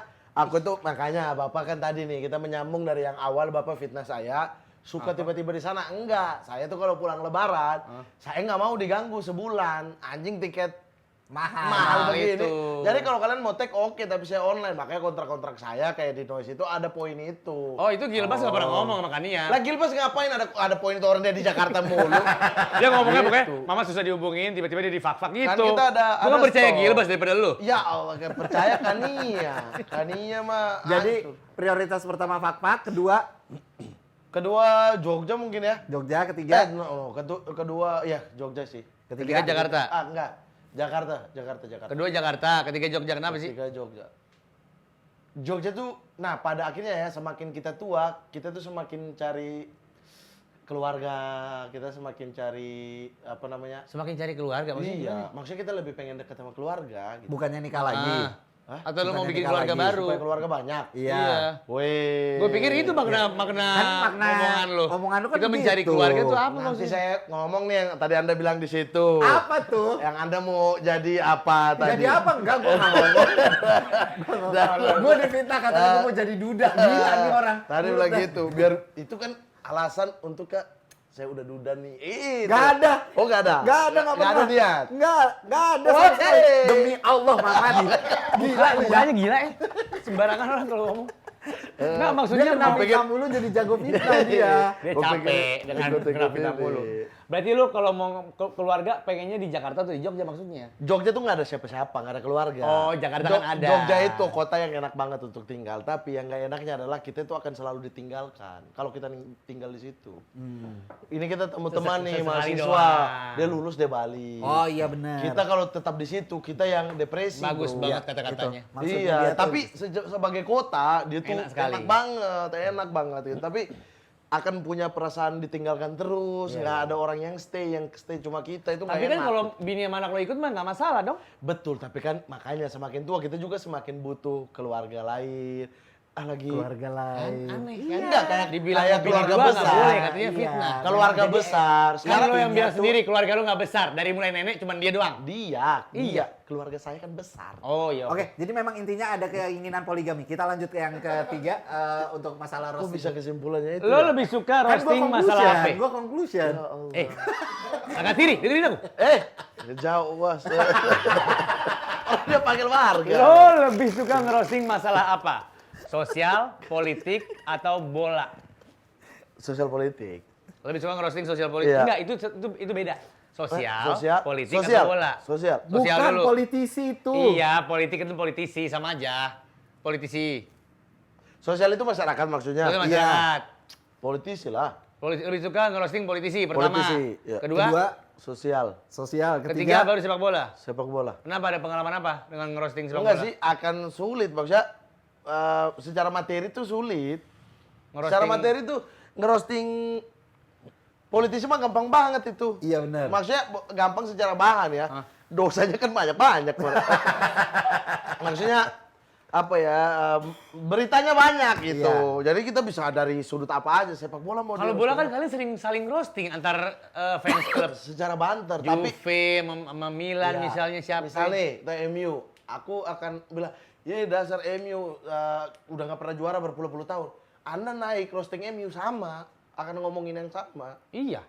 Bapak kan tadi nih kita menyambung dari yang awal Bapak fitnah saya suka tiba-tiba di sana. Enggak, saya tuh kalau pulang lebaran, saya nggak mau diganggu sebulan. Anjing tiket mahal Mahal begini. itu. Jadi kalau kalian mau take oke, tapi saya online. Makanya kontrak-kontrak saya kayak di Noise itu ada poin itu. Oh, itu Gilbas nggak pernah ngomong sama Kania. Lah Gilbas ngapain ada poin itu orang dia di Jakarta mulu. Dia ngomongnya Gitu. pokoknya mama susah dihubungin, tiba-tiba dia di fak-fak gitu. kita ada Gua nggak percaya stok. Gilbas daripada lu. Ya Allah, kayak percaya Kania. Kania mah Jadi hancur. prioritas pertama Fak-Fak, Kedua Jogja mungkin ya. Jogja, ketiga Kedua ya Jogja sih. Ketiga Jakarta. Enggak. Jakarta. Kedua Jakarta, ketiga Jogja. Kenapa sih? Ketiga Jogja. Jogja tuh, nah pada akhirnya ya semakin kita tua, kita tuh semakin cari keluarga, kita semakin cari apa namanya? Semakin cari keluarga maksudnya. Iya, maksudnya kita lebih pengen dekat sama keluarga gitu. bukannya nikah lagi. Hah? Atau lu mau Bukannya bikin nikah keluarga lagi, baru? Supaya keluarga banyak. Iya. Wih. Gue pikir itu makna Kan makna omongan lu. omongan lu kan Kita mencari gitu. keluarga itu apa Nanti maksudnya? saya ngomong nih yang tadi Anda bilang di situ. Apa tuh? Yang Anda mau jadi apa tadi? Jadi apa? Enggak, gue nggak ngomong. Gue difitnah katanya gue mau jadi duda. Gila nih orang. Tadi bilang gitu, biar itu kan alasan untuk saya udah duda nih. Itu. Gak ada. Oh nggak ada? Nggak ada, nggak Nggak ada pernah. niat? Nggak ada. Oh, sama sekali. hey. Demi Allah, Mamadi. Gila lu ya. Mukanya gila ya. Sembarangan orang kalau ngomong. Enggak maksudnya Dia kena mau- fitnah mulu jadi jago fitnah dia. dia Gua capek pikir dengan ikut-ikut kena fitnah ini. mulu. Berarti lu kalau mau keluarga pengennya di Jakarta atau di Jogja maksudnya? Jogja tuh nggak ada siapa-siapa, nggak ada keluarga. Oh, Jakarta kan ada. Jogja itu kota yang enak banget untuk tinggal, tapi yang nggak enaknya adalah kita itu akan selalu ditinggalkan kalau kita tinggal di situ. Ini kita teman-teman nih Sesekali mahasiswa, doang. dia lulus dia balik. Oh iya benar. Kita kalau tetap di situ, kita yang depresi. Bagus bro. banget kata-katanya. Itu. Maksudnya Iya, dia tuh- tapi sebagai kota dia tuh Enak sekali. enak banget gitu. Tapi akan punya perasaan ditinggalkan terus, nggak ada orang yang stay cuma kita itu nggak Tapi kan enak. kalau bini sama anak lo ikut mah nggak masalah dong. Betul, tapi kan makanya semakin tua kita juga semakin butuh keluarga lain. Lagi keluarga lain. Aneh Iya, kan? kayak Dibilang kayak bini keluarga gua nggak besar. boleh katanya Iya. fitnah. keluarga Jadi, besar. Sekarang Sekarang lo yang punya bilang tuh- sendiri keluarga lo nggak besar. Dari mulai nenek cuman dia doang. dia, Iya. keluarga saya kan besar. Oh iya. Oke, jadi memang intinya ada keinginan poligami. Kita lanjut ke yang ketiga untuk masalah Kok roasting. bisa kesimpulannya itu? Lo ya? lebih suka Kan roasting gua masalah conclusion, apa? gua conclusion. Ya Allah. Agak tiri, dengerin aku. Jauh bos. Oh, dia panggil warga. Lo lebih suka ngerosting masalah apa? Sosial, politik, atau bola? Sosial politik. Lebih suka ngerosting sosial politik? Iya. Enggak, itu beda. Sosial, politik, sosial, atau bola? sosial. Sosial Bukan dulu. politisi itu. Iya, politik itu politisi, sama aja. Politisi. Sosial itu masyarakat maksudnya. Itu masyarakat. Politisi lah. Lebih suka ngerosting politisi pertama. Politisi, iya. Kedua, Sosial. Sosial. ketiga baru sepak bola. Sepak bola. Kenapa, ada pengalaman apa dengan ngerosting sepak Enggak bola? sih, akan sulit maksudnya. Secara materi tuh sulit. Ngerosting- Secara materi tuh ngerosting politisi mah gampang banget itu. Iya benar. Maksudnya gampang secara bahan ya. Dosanya kan banyak-banyak. Maksudnya apa ya, beritanya banyak gitu. Jadi kita bisa dari sudut apa aja. Sepak bola mau Kalau di bola kan roasting kalian sering saling roasting antar fans klub. secara banter. Tapi Juve, sama Milan ya, misalnya siapa? Misalnya, kita MU. Aku akan bilang, ya dasar MU udah nggak pernah juara berpuluh-puluh tahun. Anda naik roasting MU sama, akan ngomongin yang sama. Iya.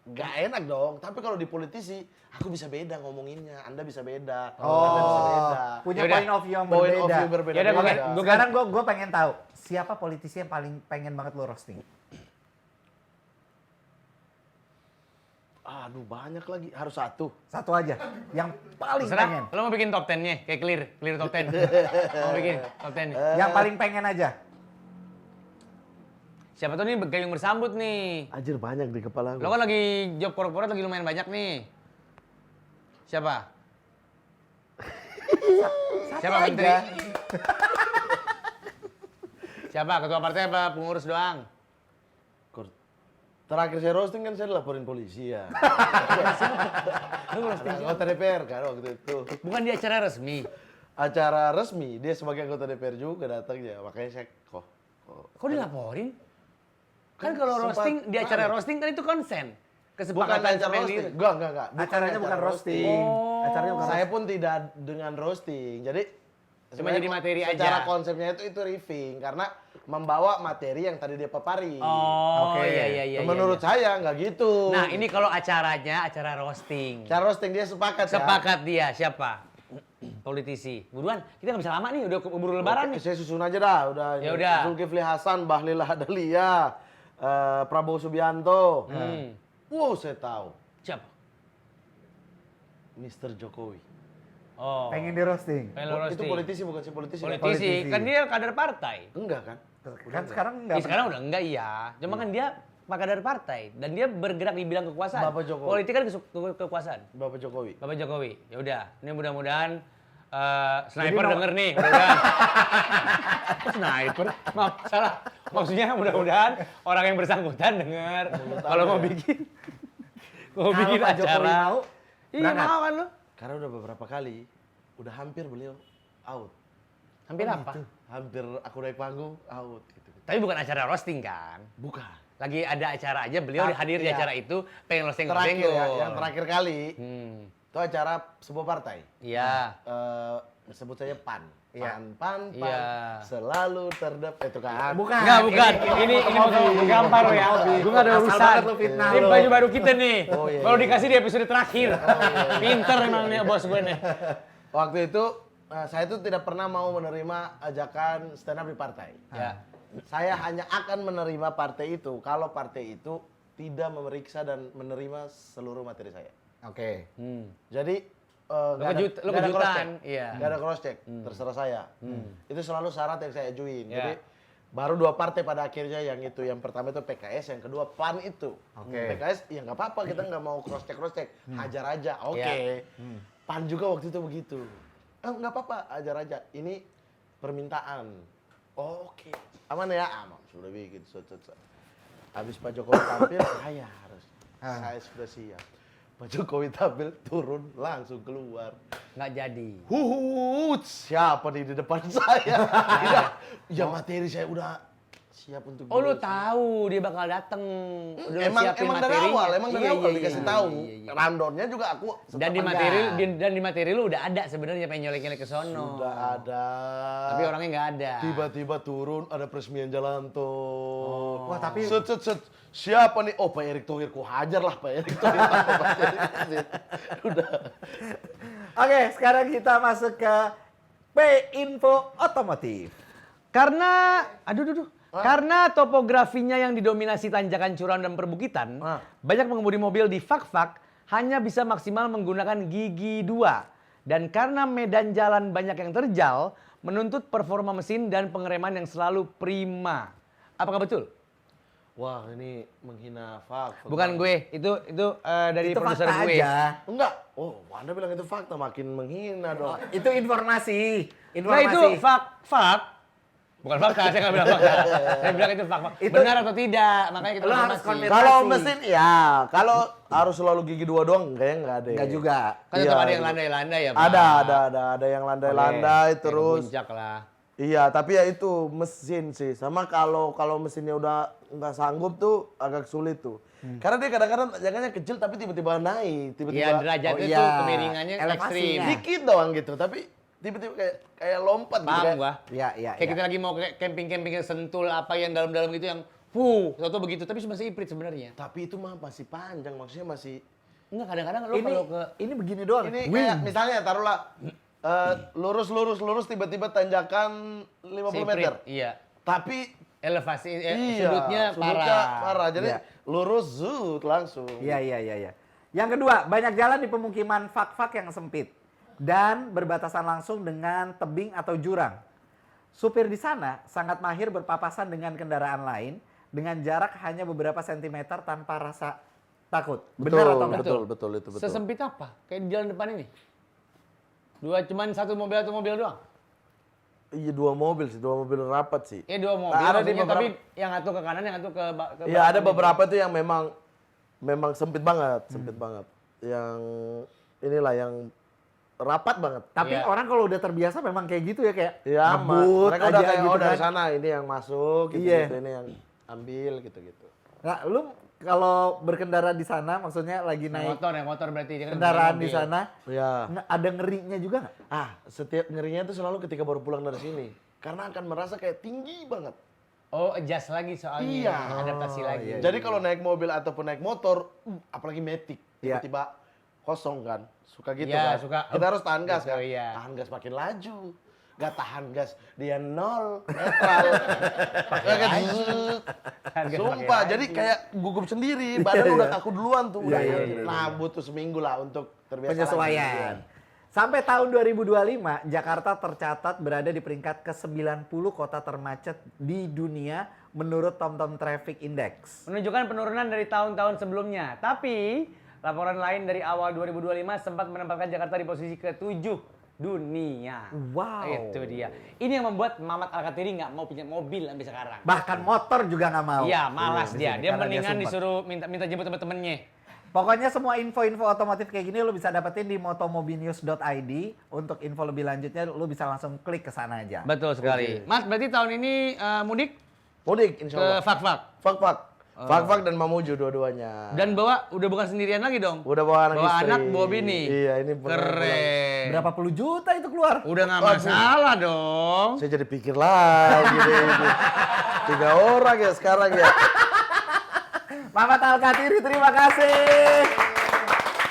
Gak enak dong, tapi kalau di politisi, aku bisa beda ngomonginnya, Anda bisa beda, Oh, Anda bisa beda. punya Yaudah. point of view yang Point berbeda. of view berbeda. Yaudah, Oke, Gua- sekarang gue pengen tahu siapa politisi yang paling pengen banget lo roasting? Aduh, banyak lagi, harus satu. Satu aja, yang paling pengen. Terserah, lo mau bikin top 10-nya, kayak clear top 10. Mau bikin top 10 nih. Yang paling pengen aja. Siapa tuh nih gayung bersambut nih. Anjir banyak di kepala Lo aku. kan lagi job korporat lagi lumayan banyak nih. Siapa? Siapa aja. menteri? Siapa? Ketua partai apa? Pengurus doang? Terakhir saya roasting kan saya dilaporin polisi ya. Anggota DPR kan waktu itu. Bukan di acara resmi. Acara resmi, dia sebagai anggota DPR juga datangnya, makanya saya Kok dilaporin? Kan kalau sempat roasting, di acara panik. roasting kan itu konsen. bukan Kesepakatan acara sama yang roasting. di- Enggak. Acaranya acara bukan roasting. Oh. Acaranya bukan Saya pun tidak dengan roasting. Jadi Cuma sebenarnya jadi materi secara aja. konsepnya itu riffing karena membawa materi yang tadi dia papari. Oh, Oke. iya. Menurut saya nggak gitu. Nah, ini kalau acaranya acara roasting. cara roasting dia sepakat ya. Sepakat dia, siapa? Politisi. Buruan, kita nggak bisa lama nih, udah keburu lebaran Oke, nih. saya susun aja dah, udah. Ya udah. Zulkifli Hasan, Bahlil Lahadalia, Prabowo Subianto. Wow, saya tahu. Siapa? Mr. Jokowi. Oh. pengen di roasting. Pengen Itu roasting. politisi bukan sih politisi. kan? Politisi, Politisi. kan dia kader partai. Enggak kan? Kan sekarang enggak. Ya, sekarang udah enggak iya. Cuma kan dia kader partai dan dia bergerak di bidang kekuasaan. Bapak Jokowi. Politik kan kekuasaan. Bapak Jokowi. Bapak Jokowi. Ya udah, ini mudah-mudahan sniper Jadi denger nih, mudah-mudahan. Kok sniper? Maaf, salah. Maksudnya mudah-mudahan orang yang bersangkutan denger kalau mau bikin Kalau Pak Jokowi acara. mau, Iya, berangkat. mau kan lu? Karena udah beberapa kali, udah hampir beliau out. Hampir apa? Hampir aku naik panggung, out gitu. Tapi bukan acara roasting kan? Bukan. Lagi ada acara aja, beliau hadir di Iya. acara itu, pengen roasting Terakhir ya, yang terakhir kali, itu acara sebuah partai. Iya. Sebut saja PAN. Iya. PAN, Iya. selalu terdepan. Itu kan. Bukan. Enggak, bukan. Ini bukan gampar ya. Gue nggak ada Asal urusan. banget lu fitnah Ini lu. baju baru kita nih. Oh, iya, Baru iya. dikasih di episode terakhir. Pinter emang nih bos gue nih. Waktu itu, saya tuh tidak pernah mau menerima ajakan stand up di partai. Ya. Saya hanya akan menerima partai itu kalau partai itu tidak memeriksa dan menerima seluruh materi saya. Oke. Jadi Lu kejutan, cross-check. iya. Nggak ada cross check, terserah saya. Itu selalu syarat yang saya ajuin. Ya. Jadi baru 2 partai pada akhirnya yang itu. Yang pertama itu PKS, yang kedua PAN itu. Oke. PKS ya nggak apa-apa, kita nggak mau cross check, hajar aja. Oke. Ya. PAN juga waktu itu begitu. Nggak apa-apa, hajar aja. Ini permintaan. Oke. Aman ya? Aman. Sudah bikin. Habis Pak Jokowi tampil, saya harus. Saya sudah siap. Pak Jokowi tampil, turun, langsung keluar. Nggak jadi. Siapa nih di depan saya? Tidak. Ya materi saya udah siap untuk Oh lu berusaha. tahu dia bakal dateng. Udah lu Emang siapin dari materinya. awal, dari awal dikasih tahu. iya. Rundownnya juga aku Dan di materi di materi lu udah ada sebenarnya pengen nyolek-nyolek ke sono. sudah ada. Tapi orangnya nggak ada. Tiba-tiba turun ada peresmian jalan tol. Wah, tapi- set. Siapa nih? Oh, Pak Erick Thohir, ku hajar lah Pak Erick Thohir. Udah. Oke, sekarang kita masuk ke P-Info Otomotif. Karena, karena topografinya yang didominasi tanjakan curam dan perbukitan, banyak pengemudi mobil di Fak-Fak hanya bisa maksimal menggunakan gigi 2. Dan karena medan jalan banyak yang terjal, menuntut performa mesin dan pengereman yang selalu prima. Apakah betul? Wah, ini menghina Fak. Bukan gue, itu dari Itu produser fakta gue. aja. Enggak. Oh, Anda bilang itu fakta, makin menghina dong. Itu informasi. Nah itu fak. Bukan fakta, saya nggak bilang fakta. Saya bilang itu fak. Itu- Benar atau tidak, makanya kita Lo harus konfirmasi. konfirmasi. Kalau mesin ya, kalau harus selalu gigi 2 doang kayaknya enggak ada. Enggak juga. Kan tetap Iya, ada yang gitu. landai-landai ya, Pak. Ada yang landai-landai Kayak terus. Puncak lah. Iya, tapi ya itu mesin sih. Sama kalau mesinnya udah nggak sanggup tuh agak sulit tuh. Karena dia kadang-kadang jangannya kecil tapi tiba-tiba naik, tiba-tiba Iya, derajatnya Oh, iya. tuh kemiringannya Elevasinya. ekstrim. dikit doang gitu, tapi tiba-tiba kayak lompat gitu. Paham kayak- gua. Iya, iya. Kayak kita lagi mau kayak camping-camping Sentul apa yang dalam-dalam gitu yang atau begitu, tapi masih iprit sebenarnya. Tapi itu mah masih panjang, maksudnya masih Enggak, kadang-kadang lo Ini kalau ke ini begini doang. ini kayak misalnya taruhlah lurus tiba-tiba tanjakan 50 meter. Iya. Tapi Elevasi iya, sudutnya parah. parah. Jadi Iya. lurus langsung. Iya. Yang kedua, banyak jalan di pemukiman fak-fak yang sempit dan berbatasan langsung dengan tebing atau jurang. Supir di sana sangat mahir berpapasan dengan kendaraan lain dengan jarak hanya beberapa sentimeter tanpa rasa takut. Benar atau enggak? betul itu betul. Sesempit apa? Kayak di jalan depan ini. Cuman satu mobil atau mobil doang? Iya 2 mobil sih, 2 mobil rapat sih. Iya 2 mobil, Ada di maksudnya, beberapa- tapi yang satu ke kanan, yang satu ke Iya ada belakang. beberapa tuh yang memang sempit banget, banget. Yang inilah yang rapat banget. Tapi Iya. orang kalau udah terbiasa memang kayak gitu ya, kayak Iya, ngebut mereka udah aja kayak gitu dari kan. sana ini yang masuk, gitu, Iya. ini yang ambil gitu. Nah, lu kalau berkendara di sana maksudnya lagi Naik naik motor berarti dia kan kendaraan bukan di mobil. sana, Iya. ada ngerinya juga nggak? Setiap ngerinya tuh selalu ketika baru pulang dari sini. Karena akan merasa kayak tinggi banget. Oh, adjust lagi soalnya. Iya. Adaptasi lagi. iya. Jadi kalau naik mobil ataupun naik motor, apalagi Matic, Iya. tiba-tiba kosong kan. Suka gitu Iya, kan. suka. Kita harus tahan gas Gitu, kan. iya. Tahan gas makin laju. Gak tahan gas, dia 0, netral. Ya kan, zzzz. Harga Sumpah, pakai jadi kayak gugup sendiri. Badan udah kaku duluan tuh. Iya, udah. iya. Nah, butuh seminggu lah untuk terbiasa Penyesuaian. lagi. Sampai tahun 2025, Jakarta tercatat berada di peringkat ke-90 kota termacet di dunia menurut TomTom Traffic Index. Menunjukkan penurunan dari tahun-tahun sebelumnya. Tapi, laporan lain dari awal 2025 sempat menempatkan Jakarta di posisi ke-7 dunia. Wow. Itu dia. Ini yang membuat Mamat Al-Katiri nggak mau punya mobil sampai sekarang. Bahkan motor juga nggak mau. Iya, malas Di dia. sini, Dia karena mendingan sumpah. disuruh minta jemput temen-temennya. Pokoknya semua info-info otomotif kayak gini lo bisa dapetin di motomobinews.id. Untuk info lebih lanjutnya lo bisa langsung klik ke sana aja. Betul sekali. Mas, berarti tahun ini mudik Mudik insya ke Allah. Fak-Fak. Fak-fak. Fak-fak dan Mamuju dua-duanya. Dan udah bukan sendirian lagi dong. Udah bawa anak Bawa istri. anak, bawa bini. Iya, ini benar. Keren. Berapa puluh juta itu keluar? Udah nggak masalah dong. Saya jadi pikir lagi deh ini. 3 orang ya sekarang ya. Mamat Alkatiri, terima kasih.